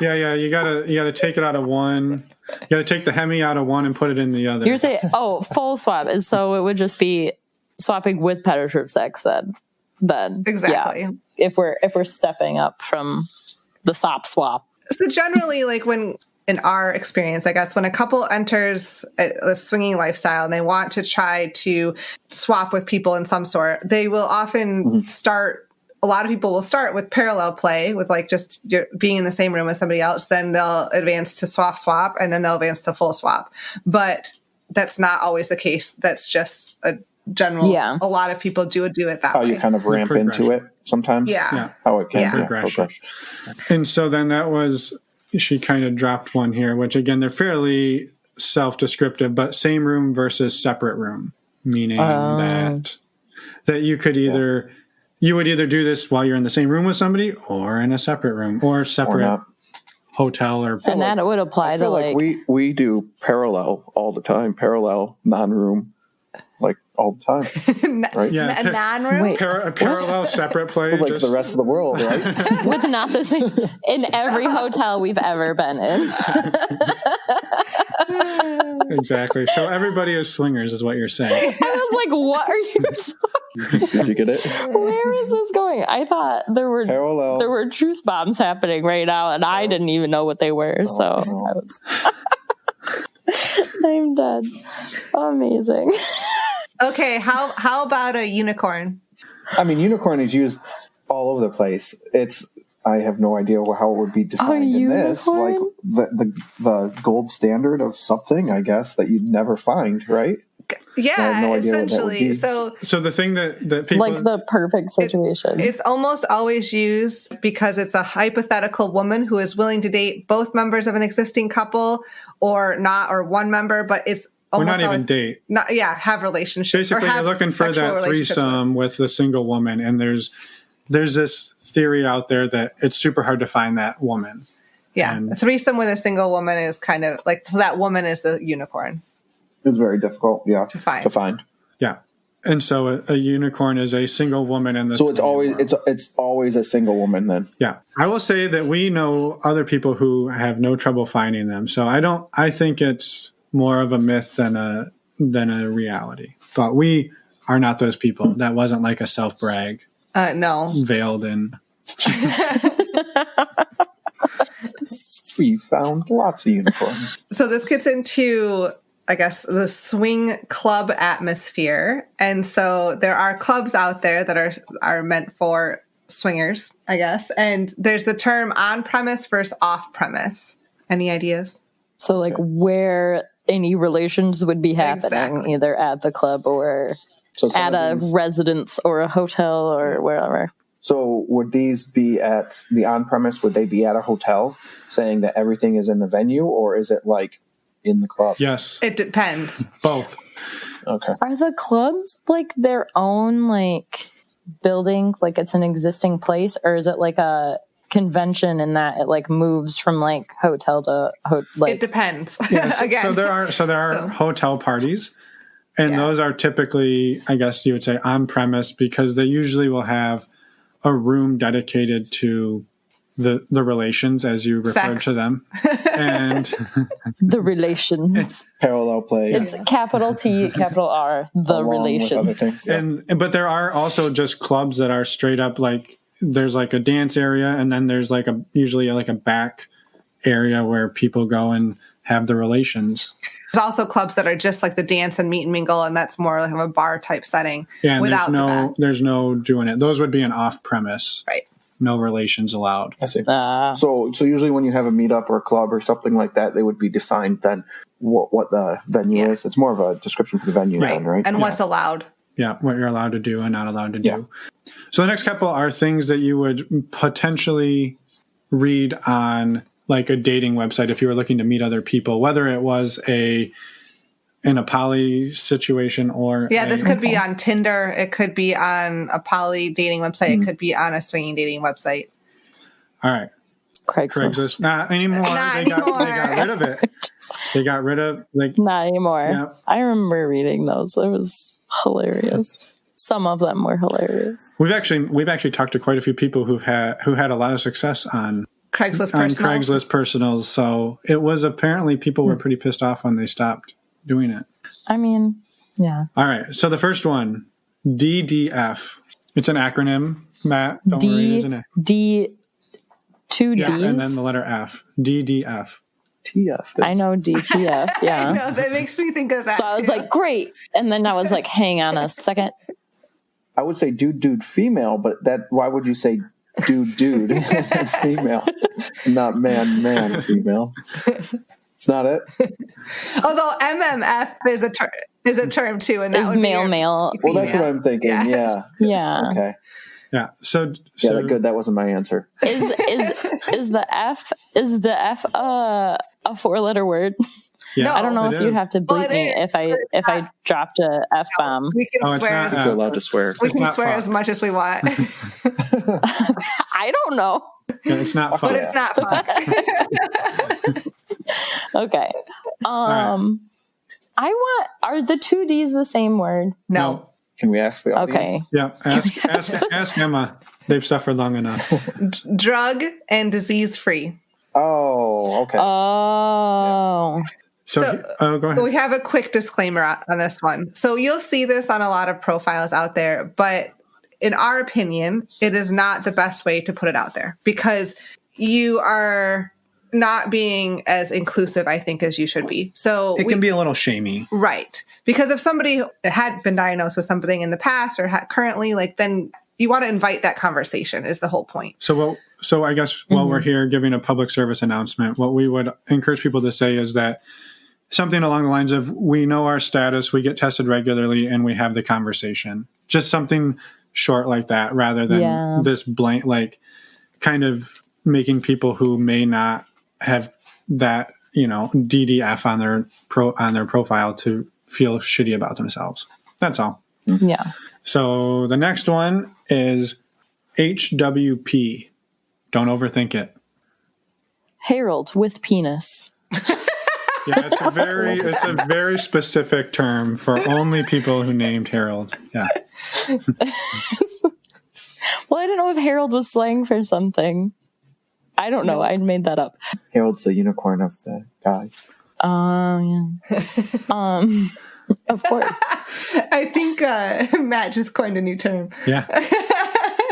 Yeah. You gotta take it out of one. You gotta take the Hemi out of one and put it in the other. You're saying, full swap is so it would just be swapping with penetrative sex then. Exactly. Yeah, if we're stepping up from the sop swap. So generally, when in our experience, I guess, when a couple enters a swinging lifestyle and they want to try to swap with people in some sort, they will often a lot of people will start with parallel play, with just being in the same room as somebody else. Then they'll advance to soft swap, and then they'll advance to full swap. But that's not always the case. That's just a general. Yeah. A lot of people do it that way. How way. you kind of ramp into it sometimes. Yeah. How it can be. Progression. And so then she kind of dropped one here, which again, they're fairly self-descriptive, but same room versus separate room, meaning that you could you would either do this while you're in the same room with somebody or in a separate room or separate hotel or. And that would apply to we do parallel all the time, parallel non-room. All the time, right? Yeah, a non-room? A parallel separate play. Like the rest of the world, right? With not the same, in every hotel we've ever been in. Exactly. So everybody is swingers, is what you're saying. I was like, what are you Did you get it? Where is this going? I thought there were truth bombs happening right now, and I didn't even know what they were. So I was I'm dead. Amazing. Okay, how about a unicorn? I mean, unicorn is used all over the place. I have no idea how it would be defined in this. Like the gold standard of something, I guess, that you'd never find, right? Yeah, no essentially. So the thing that people like the perfect situation. It's almost always used because it's a hypothetical woman who is willing to date both members of an existing couple or not, or one member, but it's or not even date. Have relationships. Basically, you're looking for that threesome with a single woman, and there's this theory out there that it's super hard to find that woman. Yeah, a threesome with a single woman is kind of like, so that woman is the unicorn. It's very difficult, to find. Yeah, and so a unicorn is a single woman in the. So it's always a single woman then. Yeah, I will say that we know other people who have no trouble finding them. So I think it's more of a myth than a reality. But we are not those people. That wasn't like a self brag. No, veiled in. We found lots of unicorns. So this gets into, I guess, the swing club atmosphere. And so there are clubs out there that are meant for swingers, I guess. And there's the term on-premise versus off-premise. Any ideas? So like where any relations would be happening, either at the club or at a residence or a hotel or wherever. So would these be at the on-premise? Would they be at a hotel saying that everything is in the venue, or is it like in the club? Yes. It depends. Both. Okay. Are the clubs like their own like building, like it's an existing place, or is it like a convention in that it like moves from like hotel to it depends. Yeah, Again. So there are hotel parties, and those are typically, I guess you would say, on premise, because they usually will have a room dedicated to the relations, as you referred to them, and the relations. It's parallel play. It's capital T, capital R. The relations. But there are also just clubs that are straight up like there's like a dance area, and then there's like usually like a back area where people go and have the relations. There's also clubs that are just like the dance and meet and mingle, and that's more like a bar type setting. Yeah, and there's no doing it. Those would be an off premise. Right. No relations allowed. I see. So usually when you have a meetup or a club or something like that, they would be defined then what the venue is. It's more of a description for the venue then, right? And what's allowed. Yeah, what you're allowed to do and not allowed to do. So the next couple are things that you would potentially read on like a dating website if you were looking to meet other people, whether it was in a poly situation or this could be on Tinder, it could be on a poly dating website, it could be on a swinging dating website. All right. Craigslist. Not anymore. They got rid of it. They got rid of not anymore. Yeah. I remember reading those. It was hilarious. Some of them were hilarious. We've actually talked to quite a few people who had a lot of success on Craigslist personals. So it was apparently people were pretty pissed off when they stopped doing it. I mean, yeah. All right. So the first one, DDF. It's an acronym. Matt, don't worry, isn't it? Two Ds. And then the letter F. DDF. TF. I know DTF. Yeah. I know, that makes me think of that. So I was like, great. And then I was like, hang on a second. I would say dude, female, but why would you say dude, female, not man, female? It's not it. Although MMF is a term too, and that is would male. Well, that's what I'm thinking. Yes. Yeah. Okay. Yeah. So good. That wasn't my answer. Is the F a 4-letter word? Yeah. No, I don't know if you have to bleep me if I dropped a F bomb. We can swear. We're allowed to swear. We can swear as much as we want. I don't know. Yeah, it's not fun. But it's not fun. Okay. Are the 2 Ds the same word? No. Can we ask the audience? Okay. Yeah. Ask Emma. They've suffered long enough. Drug and disease free. Oh, okay. Oh. So go ahead. We have a quick disclaimer on this one. So you'll see this on a lot of profiles out there, but in our opinion, it is not the best way to put it out there because you are not being as inclusive, I think, as you should be. So it can be a little shamey. Right. Because if somebody had been diagnosed with something in the past or currently, like, then you want to invite that conversation is the whole point. So I guess while we're here giving a public service announcement, what we would encourage people to say is that something along the lines of, we know our status, we get tested regularly, and we have the conversation. Just something short like that, rather than this blank, like, kind of making people who may not have that, DDF on their profile to feel shitty about themselves. That's all. Yeah. So the next one is HWP. Don't overthink it. Harold with penis. Yeah, it's a very specific term for only people who named Harold. Yeah. Well, I didn't know if Harold was slang for something. I don't know. I made that up. Harold's the unicorn of the guy. Yeah. Of course. I think Matt just coined a new term. Yeah.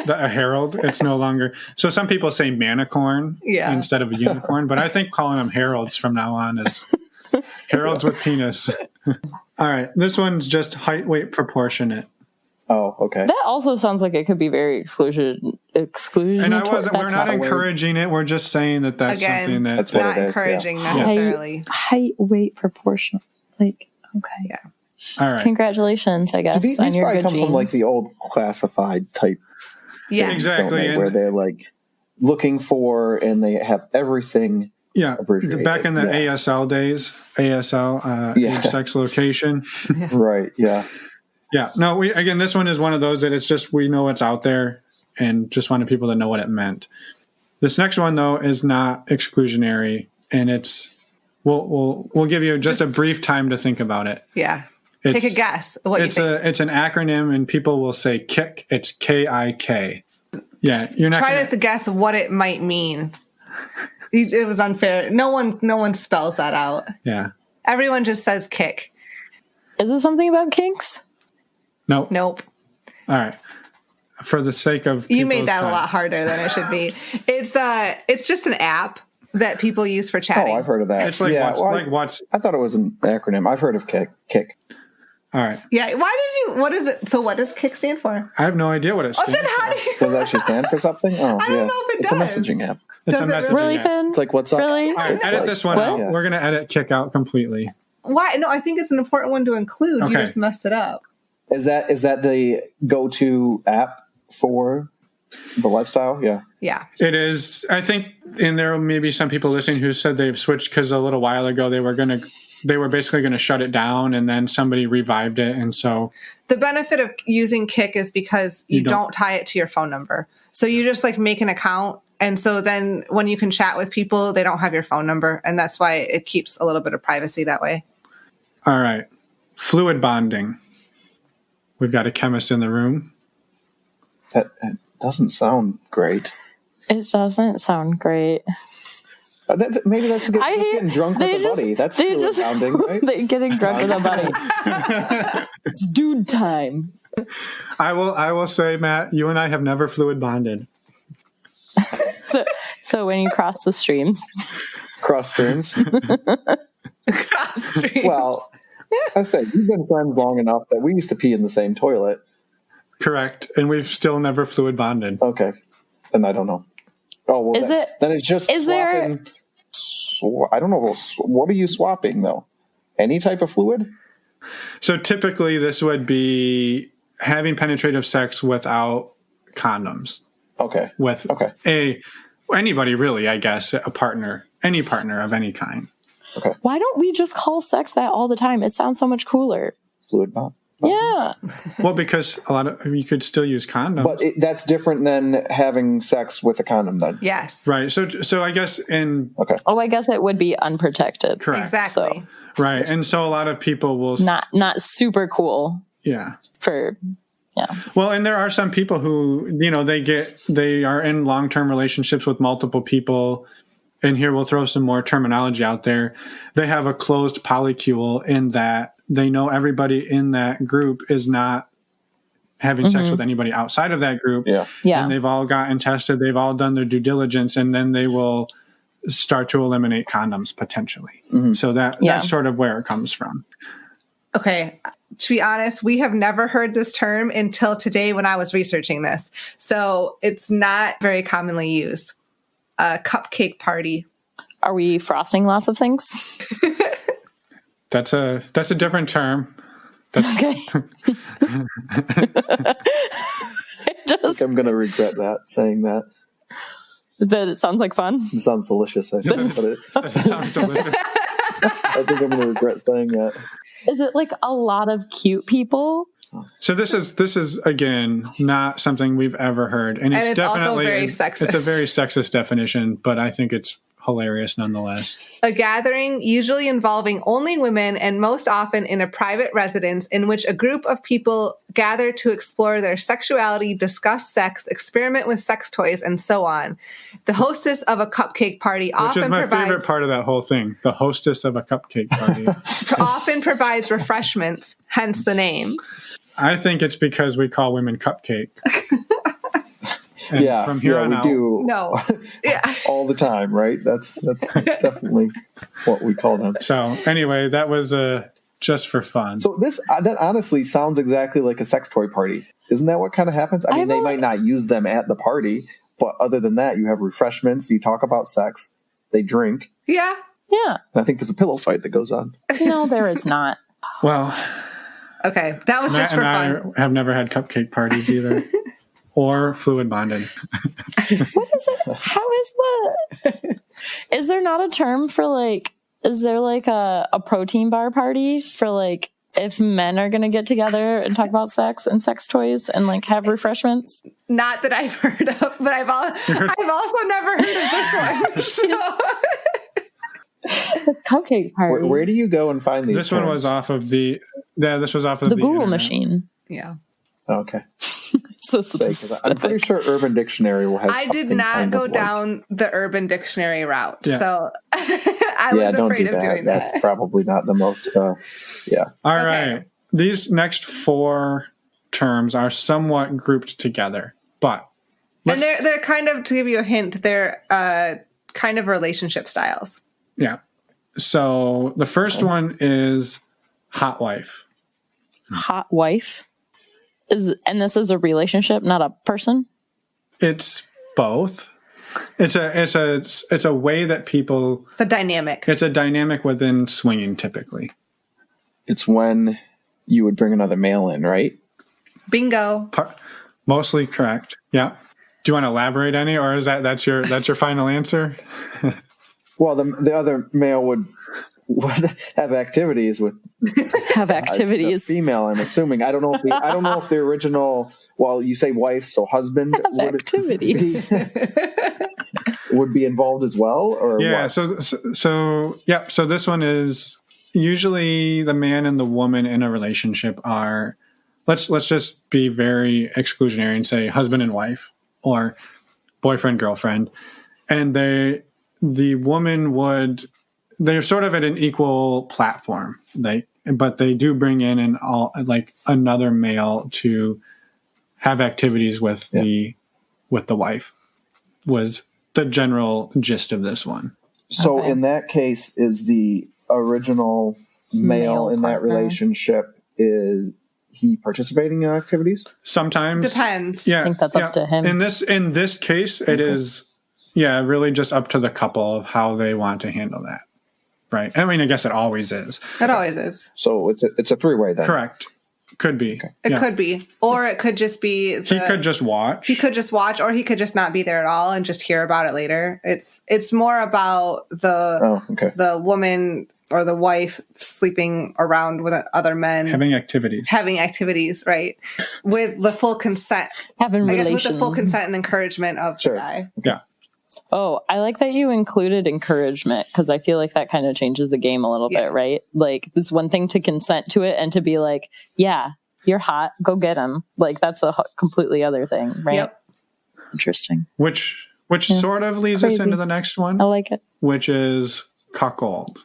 A herald. It's no longer. So some people say manicorn instead of a unicorn, but I think calling them heralds from now on is heralds with penis. All right. This one's just height, weight, proportionate. Oh, okay. That also sounds like it could be very exclusion. And we're not encouraging it. We're just saying that that's something that's not encouraging necessarily. Height, weight, proportional. Like, okay. Yeah. All right. Congratulations, I guess, These on your probably good come genes. from like the old classified type. Yeah, exactly. Where they're like looking for, and they have everything. Yeah, abbreviated. Back in the ASL days, age, sex, location. Right. Yeah. Yeah. No, this one is one of those that it's just, we know it's out there and just wanted people to know what it meant. This next one, though, is not exclusionary, and we'll give you just a brief time to think about it. Yeah. Take a guess. It's an acronym, and people will say KIK. It's KIK. Yeah, you're not try to guess what it might mean. It was unfair. No one spells that out. Yeah. Everyone just says kick. Is it something about kinks? Nope. All right. For the sake of you made that a lot harder than it should be. It's just an app that people use for chatting. Oh, I've heard of that. It's like what's. I thought it was an acronym. I've heard of KIK. All right. Yeah. What is it? So what does KIK stand for? I have no idea what it stands then how do you... Does it actually stand for something? Oh, I don't know if it does. It's a messaging app. It's a messaging really, app. Finn? It's like, what's up? Really? All right, edit this one out. We're going to edit KIK out completely. Why? No, I think it's an important one to include. Okay. You just messed it up. Is that the go-to app for the lifestyle? Yeah. Yeah. It is. I think, and there may be some people listening who said they've switched because a little while ago they were basically going to shut it down, and then somebody revived it. And so the benefit of using KIK is because you don't tie it to your phone number. So you just like make an account. And so then when you can chat with people, they don't have your phone number. And that's why it keeps a little bit of privacy that way. All right. Fluid bonding. We've got a chemist in the room. That doesn't sound great. It doesn't sound great. Maybe that's getting drunk with a buddy. That's fluid bonding, right? They're getting drunk with a buddy. It's dude time. I will say, Matt, you and I have never fluid bonded. So when you cross the streams. Cross streams? Cross streams. Well, I say, you've been friends long enough that we used to pee in the same toilet. Correct. And we've still never fluid bonded. Okay. Then I don't know. Oh, well, then it's just swapping. I don't know. What are you swapping, though? Any type of fluid? So typically this would be having penetrative sex without condoms. Okay. With anybody really, I guess, any partner of any kind. Okay. Why don't we just call sex that all the time? It sounds so much cooler. Fluid bond. Yeah. Well, because you could still use condoms. But that's different than having sex with a condom then. Yes. Right. So I guess Okay. Oh, I guess it would be unprotected. Correct. Exactly. So, right. And so a lot of people will not super cool. Yeah. Well, and there are some people who, they are in long-term relationships with multiple people, and here we'll throw some more terminology out there, they have a closed polycule in that they know everybody in that group is not having sex with anybody outside of that group. Yeah. Yeah. And they've all gotten tested. They've all done their due diligence, and then they will start to eliminate condoms potentially. So that's sort of where it comes from. Okay. To be honest, we have never heard this term until today when I was researching this. So it's not very commonly used. A cupcake party. Are we frosting lots of things? That's a different term. Okay. I'm going to regret saying that. That it sounds like fun. It sounds delicious, I think. That sounds delicious. I think I'm going to regret saying that. Is it like a lot of cute people? So this is again not something we've ever heard, and it's definitely also very sexist. It's a very sexist definition, but I think it's hilarious nonetheless. A gathering usually involving only women and most often in a private residence in which a group of people gather to explore their sexuality, discuss sex, experiment with sex toys, and so on. The hostess of a cupcake party Which is my favorite part of that whole thing. The hostess of a cupcake party. often provides refreshments, hence the name. I think it's because we call women cupcake. And from here on we out, do. No. Yeah. All the time, right? That's definitely what we call them. So anyway, that was just for fun. So that honestly sounds exactly like a sex toy party. Isn't that what kind of happens? I mean, they might not use them at the party, but other than that, you have refreshments, you talk about sex, they drink. Yeah. Yeah. And I think there's a pillow fight that goes on. No, there is not. Well, okay, that was just for fun. I have never had cupcake parties either. Or fluid bonding. What is it? How is that? Is there not a term for like, is there like a protein bar party for like, if men are going to get together and talk about sex and sex toys and like have refreshments? Not that I've heard of, but I've also never heard of this one. Cupcake party. Where do you go and find these This terms? one was off of the Google internet. machine. Yeah. Okay. So I'm specific. pretty sure Urban Dictionary will have I did something not kind go of like- down the Urban Dictionary route, Yeah. so I was don't afraid do of that. doing That's that. probably not the most, yeah. All Okay. right. These next 4 terms are somewhat grouped together, but And they're kind of, to give you a hint, they're kind of relationship styles. yeah. So the first one is hot wife. Hot wife. And this is a relationship, not a person? It's both. It's a way that people. It's a dynamic. It's a dynamic within swinging, typically. It's when you would bring another male in, right? Bingo. Mostly correct. Yeah. Do you want to elaborate any, or is that's your final answer? Well, the other male would have activities with the female. I'm assuming. I don't know if the original. Well, you say wife, so husband Have activities. would be involved as well, or Yeah. what? So this one is usually the man and the woman in a relationship are. Let's just be very exclusionary and say husband and wife or boyfriend girlfriend, and the woman they're sort of at an equal platform, but they do bring in another male to have activities with the wife. Was the general gist of this one. So Okay. in that case, is the original male in that partner. relationship, is he participating in activities? Sometimes Depends. Yeah, I think that's up to him. In this case, it is really just up to the couple of how they want to handle that. Right. I mean, I guess it always is. It always is. So it's a 3-way then. Correct. Could be. It could be. Or it could just be He could just watch. He could just watch, or he could just not be there at all and just hear about it later. It's more about the woman or the wife sleeping around with other men. Having activities, right? With the full consent. Having I guess relations. with the full consent and encouragement of the guy. Yeah. Oh, I like that you included encouragement, because I feel like that kind of changes the game a little bit, right? Like, it's one thing to consent to it and to be like, yeah, you're hot, go get him. Like, that's a completely other thing, right? Yep. Interesting. Which Which sort of leads us into the next one. I like it. Which is cuckold.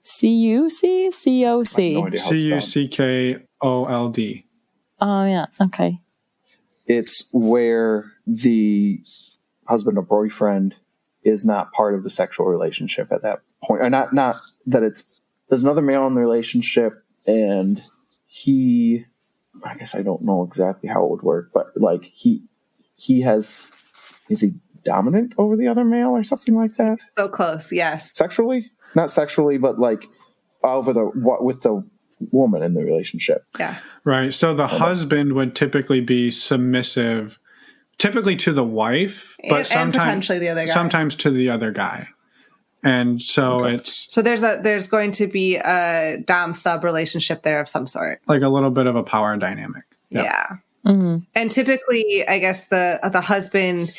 C-U-C? C-O-C? No idea how it's spelled. Cuckold. Oh, yeah. Okay. It's where the husband or boyfriend is not part of the sexual relationship at that point. Or not that there's another male in the relationship and I guess I don't know exactly how it would work, but like is he dominant over the other male or something like that? So close, yes. Sexually? Not sexually, but like with the woman in the relationship. Yeah. Right. So the husband would typically be submissive, typically to the wife, but and potentially the other guy. Sometimes to the other guy. And so So there's going to be a dom sub relationship there of some sort. like a little bit of a power dynamic. Yep. Yeah. Mm-hmm. And typically, I guess the husband,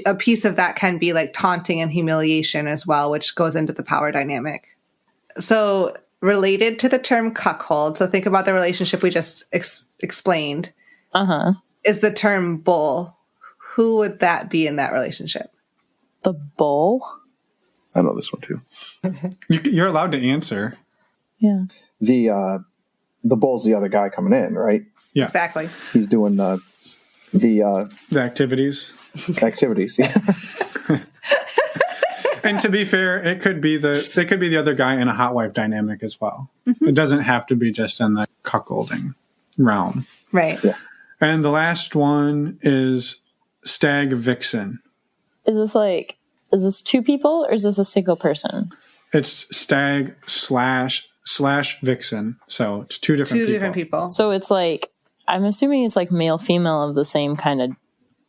a piece of that can be like taunting and humiliation as well, which goes into the power dynamic. So related to the term cuckold, so think about the relationship we just explained, is the term bull. Who would that be in that relationship? The bull? I know this one too. You're allowed to answer. Yeah. The bull's the other guy coming in, right? Yeah. Exactly. He's doing the activities. Activities. Yeah. And to be fair, it could be the other guy in a hot wife dynamic as well. Mm-hmm. It doesn't have to be just in the cuckolding realm. Right. Yeah. And the last one is stag vixen. Is this two people or is this a single person? It's stag slash vixen. So it's two different people. So it's like, I'm assuming it's like male, female of the same kind of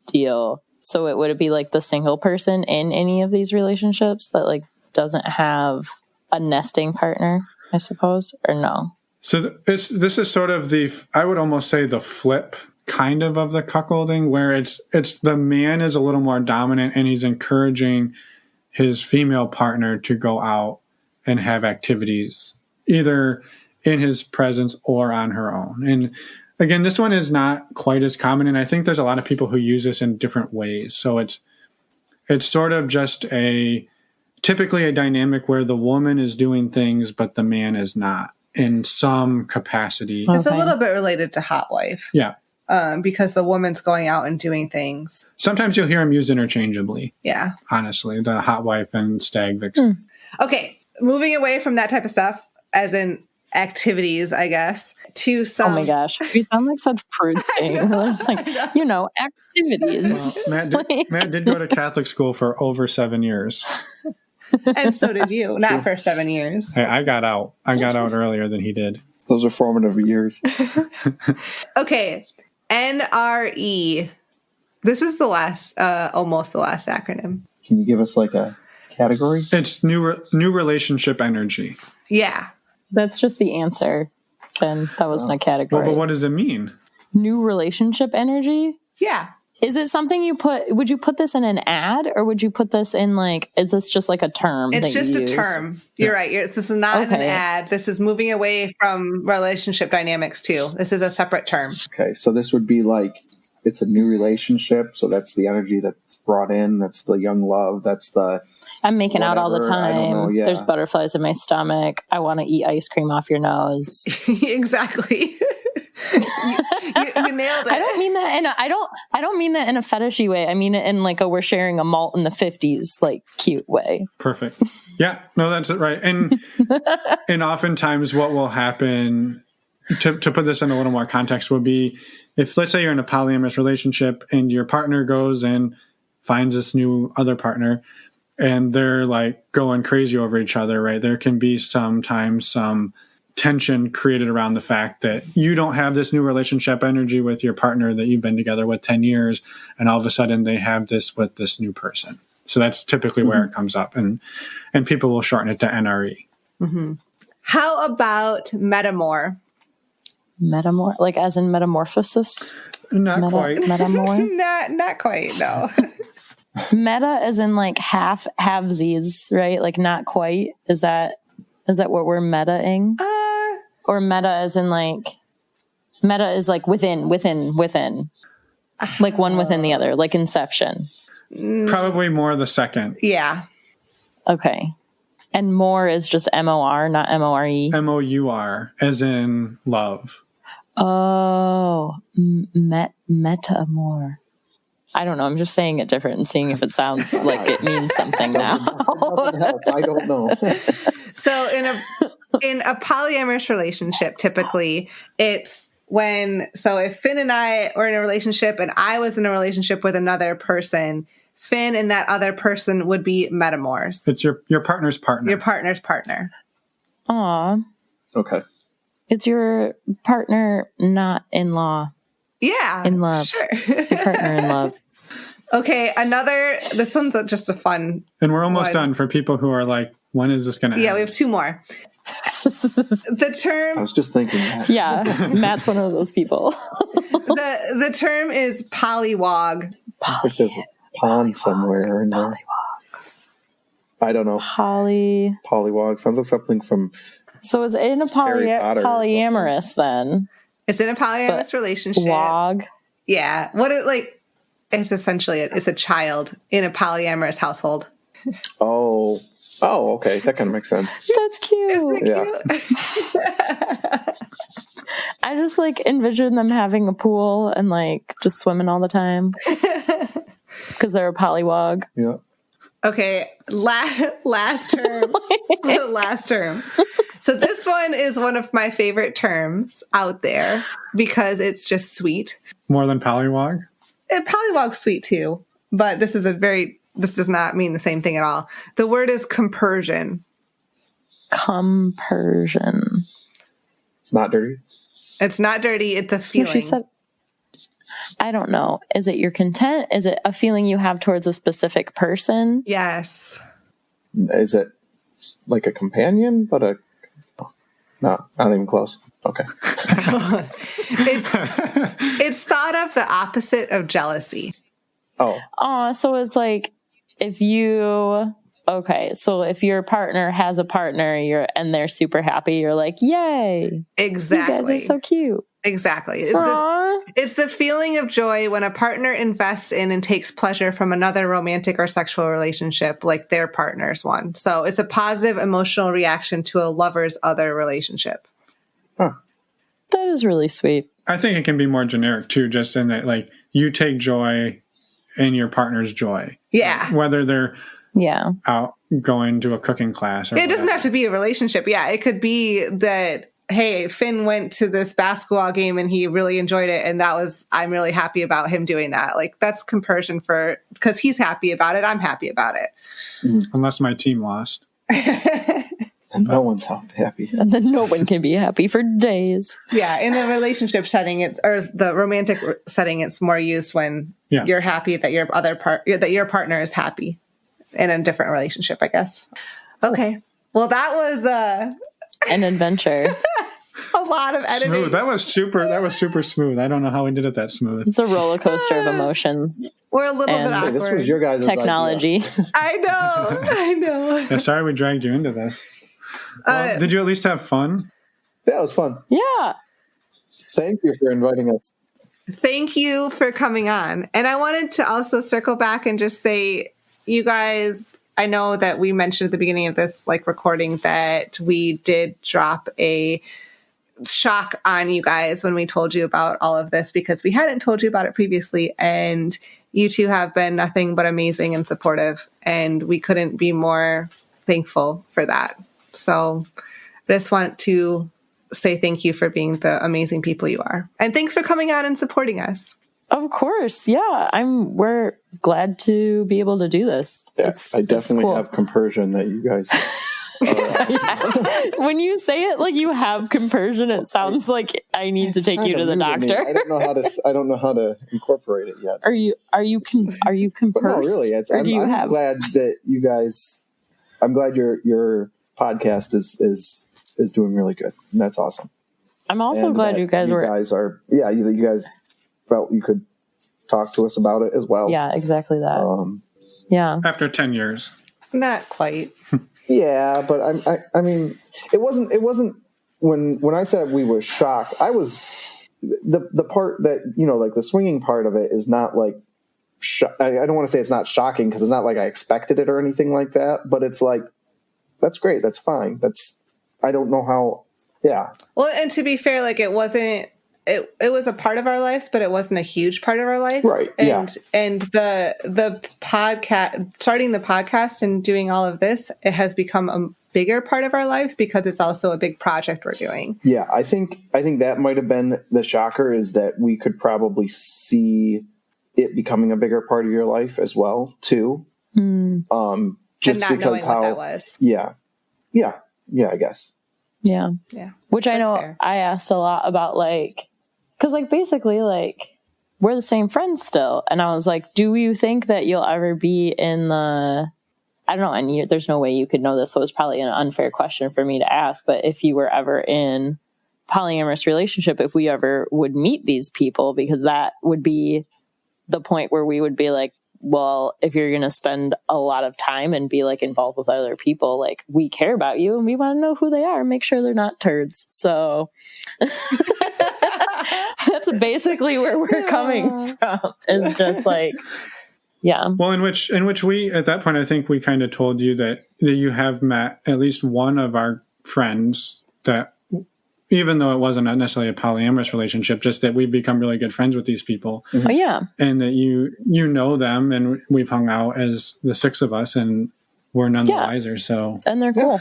deal. So would it be like the single person in any of these relationships that like doesn't have a nesting partner, I suppose, or no? So this is sort of I would almost say the flip kind of the cuckolding, where it's the man is a little more dominant and he's encouraging his female partner to go out and have activities either in his presence or on her own. And again, this one is not quite as common, and I think there's a lot of people who use this in different ways. So it's sort of just typically a dynamic where the woman is doing things, but the man is not in some capacity. It's a little bit related to hot wife. Yeah. Because the woman's going out and doing things. Sometimes you'll hear them used interchangeably. Yeah. Honestly, the hot wife and stag vixen. Okay. Moving away from that type of stuff, as in activities, I guess, to some... Oh my gosh. We sound like such prudes saying. It's like, activities. Well, Matt did go to Catholic school for over 7 years. And so did you. Not for 7 years. Hey, I got out. I got out earlier than he did. Those are formative years. Okay. NRE. This is the last, almost the last acronym. Can you give us like a category? It's new relationship energy. Yeah. That's just the answer, Ken. That wasn't a category. Well, but what does it mean? New relationship energy? Yeah. Is it something would you put this in an ad or would you put this in is this just like a term? It's just a term. You're right. This is not an ad. This is moving away from relationship dynamics too. This is a separate term. Okay. So this would be like, it's a new relationship. So that's the energy that's brought in. That's the young love. That's the... I'm making out all the time. I don't know, yeah. There's butterflies in my stomach. I want to eat ice cream off your nose. Exactly. you nailed it. I don't mean that I don't mean that in a fetishy way. I mean it in like we're sharing a malt in the 50s cute way. Perfect. Yeah, no, that's it, right. And and oftentimes what will happen to put this in a little more context would be if, let's say, you're in a polyamorous relationship and your partner goes and finds this new other partner and they're going crazy over each other, right? There can be sometimes some tension created around the fact that you don't have this new relationship energy with your partner that you've been together with 10 years. And all of a sudden they have this with this new person. So that's typically where it comes up, and people will shorten it to NRE. Mm-hmm. How about metamor? Metamor, as in metamorphosis? Not quite. Metamor? not quite, no. Meta as in halvesies, right? Not quite. Is that what we're metaing? Or meta as in meta is within. Like one within the other, like Inception. Probably more the second. Yeah. Okay. And more is just M-O-R, not M-O-R-E. M-O-U-R, as in love. Oh, metamor. I don't know. I'm just saying it different and seeing if it sounds like it means something now. Doesn't help. I don't know. So in a polyamorous relationship, typically it's if Finn and I were in a relationship and I was in a relationship with another person, Finn and that other person would be metamors. It's your partner's partner. Your partner's partner. Aw. Okay. It's your partner, not in-law. Yeah. In love. Sure. Your partner in love. Okay, this one's just a fun And we're almost one. done for people who are like, when is this going to end? Yeah, we have two more. The I term was just thinking that. Yeah, Matt's one of those people. the term is polywog. It's like there's a pond somewhere in there. I don't know. Polywog sounds like something from. So it's in a Harry Potter or polyamorous then. It's in a polyamorous relationship. Wog. Yeah. It's essentially it's a child in a polyamorous household. Oh, okay. That kind of makes sense. That's cute. Isn't it cute? I just envision them having a pool and just swimming all the time because they're a polywog. Yeah. Okay, last term. The last term. So this one is one of my favorite terms out there because it's just sweet. More than polywog? And polywog's sweet too, but this does not mean the same thing at all. The word is compersion. Compersion. It's not dirty. It's not dirty. It's a feeling. She said, I don't know. Is it your content? Is it a feeling you have towards a specific person? Yes. Is it like a companion, but no, not even close. Okay. It's thought of the opposite of jealousy. Oh, so it's if you if your partner has a partner and they're super happy, you're like, yay. Exactly. You guys are so cute. Exactly. Aww. It's the feeling of joy when a partner invests in and takes pleasure from another romantic or sexual relationship like their partner's one. So it's a positive emotional reaction to a lover's other relationship. Huh. That is really sweet. I think it can be more generic too, just in that you take joy in your partner's joy. Yeah. Whether they're out going to a cooking class or it doesn't have to be a relationship. Yeah. It could be that, hey, Finn went to this basketball game and he really enjoyed it. And I'm really happy about him doing that. That's compersion because he's happy about it. I'm happy about it. Unless my team lost. And no one's happy. And then no one can be happy for days. Yeah. In the relationship setting, or the romantic setting, it's more used when you're happy that your partner is happy in a different relationship, I guess. Okay. Well, that was an adventure. A lot of editing. Smooth. That was super smooth. I don't know how we did it that smooth. It's a roller coaster of emotions. We're a little bit awkward. This was your guys' technology. idea. I know. Yeah, sorry we dragged you into this. Well, did you at least have fun? Yeah, it was fun. Yeah. Thank you for inviting us. Thank you for coming on. And I wanted to also circle back and just say, you guys, I know that we mentioned at the beginning of this recording that we did drop a shock on you guys when we told you about all of this because we hadn't told you about it previously. And you two have been nothing but amazing and supportive. And we couldn't be more thankful for that. So I just want to say thank you for being the amazing people you are. And thanks for coming on and supporting us. Of course. Yeah. We're glad to be able to do this. Yeah, I definitely have compersion that you guys When you say it you have compersion, it sounds like I need to take you to the doctor. I don't know how to incorporate it yet. Are you compersed? No, really. I'm glad that you guys. I'm glad your podcast is doing really good, and that's awesome. I'm also glad you guys you guys felt you could talk to us about it as well. Yeah, exactly that. Yeah. After 10 years. Not quite. Yeah, but I mean, it wasn't when I said we were shocked. I was the part that the swinging part of it is not I don't want to say it's not shocking because it's not like I expected it or anything like that, but it's like, that's great. That's fine. I don't know how. Yeah. Well, and to be fair, like it wasn't, it was a part of our lives, but it wasn't a huge part of our lives. Right. And the podcast, starting the podcast and doing all of this, it has become a bigger part of our lives because it's also a big project we're doing. Yeah. I think that might have been the shocker, is that we could probably see it becoming a bigger part of your life as well too. Just and not knowing what that was. Yeah. I guess. Yeah. Which I know fair. I asked a lot about, like, because like basically like we're the same friends still, and I was like, do you think that you'll ever be in the, I don't know, and there's no way you could know this, so it's probably an unfair question for me to ask, but if you were ever in polyamorous relationship, if we ever would meet these people, because that would be the point where we would be like, well, if you're going to spend a lot of time and be like involved with other people, like we care about you and we want to know who they are and make sure they're not turds. So that's basically where we're coming from. It's just like, yeah. Well, in which we, at that point, I think we kind of told you that you have met at least one of our friends that, even though it wasn't necessarily a polyamorous relationship, just that we've become really good friends with these people. Oh, yeah. And that you know them, and we've hung out as the six of us, and we're none the wiser. So, and they're cool.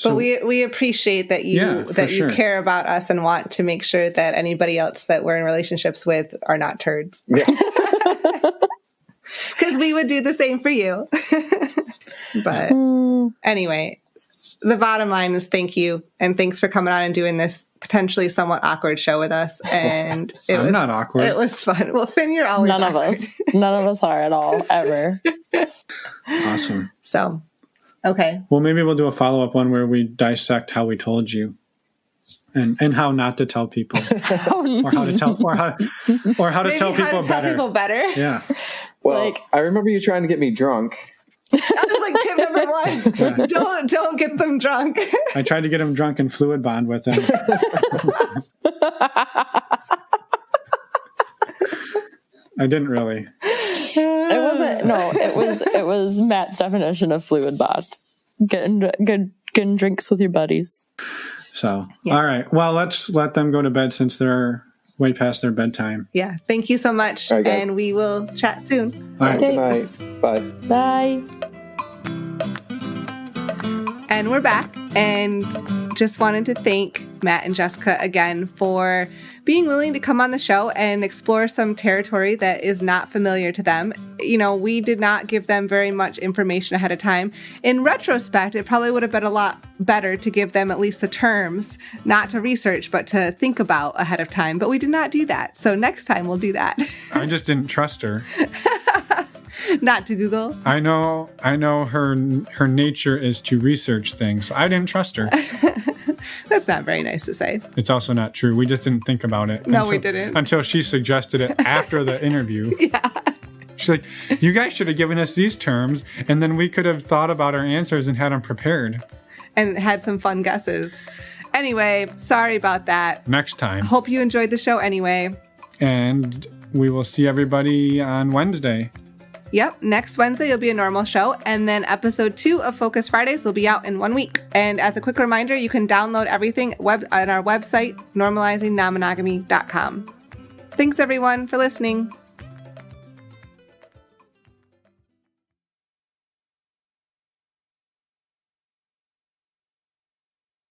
But we appreciate that you you care about us and want to make sure that anybody else that we're in relationships with are not turds. Yeah. Because we would do the same for you. But anyway, the bottom line is thank you. And thanks for coming on and doing this potentially somewhat awkward show with us. And I'm not awkward. It was fun. Well, Finn, you're always None awkward. of us. None of us are at all, ever. Awesome. So, okay. Well, maybe we'll do a follow-up one where we dissect how we told you. And how not to tell people. Or how to tell Maybe tell people how to tell better. people better. Yeah. Well, Like- I remember you trying to get me drunk. That was like tip number one. Don't get them drunk. I tried to get him drunk and fluid bond with him. I didn't really. It wasn't. No, it was Matt's definition of fluid bond. Getting drinks with your buddies. So, all right. Well, let's let them go to bed since they're way past their bedtime. Yeah. Thank you so much. All right, guys. And we will chat soon. All right. Okay. Good night. Bye. Bye. And we're back, and just wanted to thank Matt and Jessica again for being willing to come on the show and explore some territory that is not familiar to them. You know, we did not give them very much information ahead of time. In retrospect, it probably would have been a lot better to give them at least the terms, not to research, but to think about ahead of time. But we did not do that. So next time we'll do that. I just didn't trust her. Not to Google. I know her nature is to research things. So I didn't trust her. That's not very nice to say. It's also not true. We just didn't think about it. No, we didn't. Until she suggested it after the interview. Yeah. She's like, you guys should have given us these terms, and then we could have thought about our answers and had them prepared. And had some fun guesses. Anyway, sorry about that. Next time. Hope you enjoyed the show anyway. And we will see everybody on Wednesday. Yep, next Wednesday will be a normal show, and then episode 2 of Focus Fridays will be out in 1 week. And as a quick reminder, you can download everything on our website, normalizingnonmonogamy.com. Thanks everyone for listening.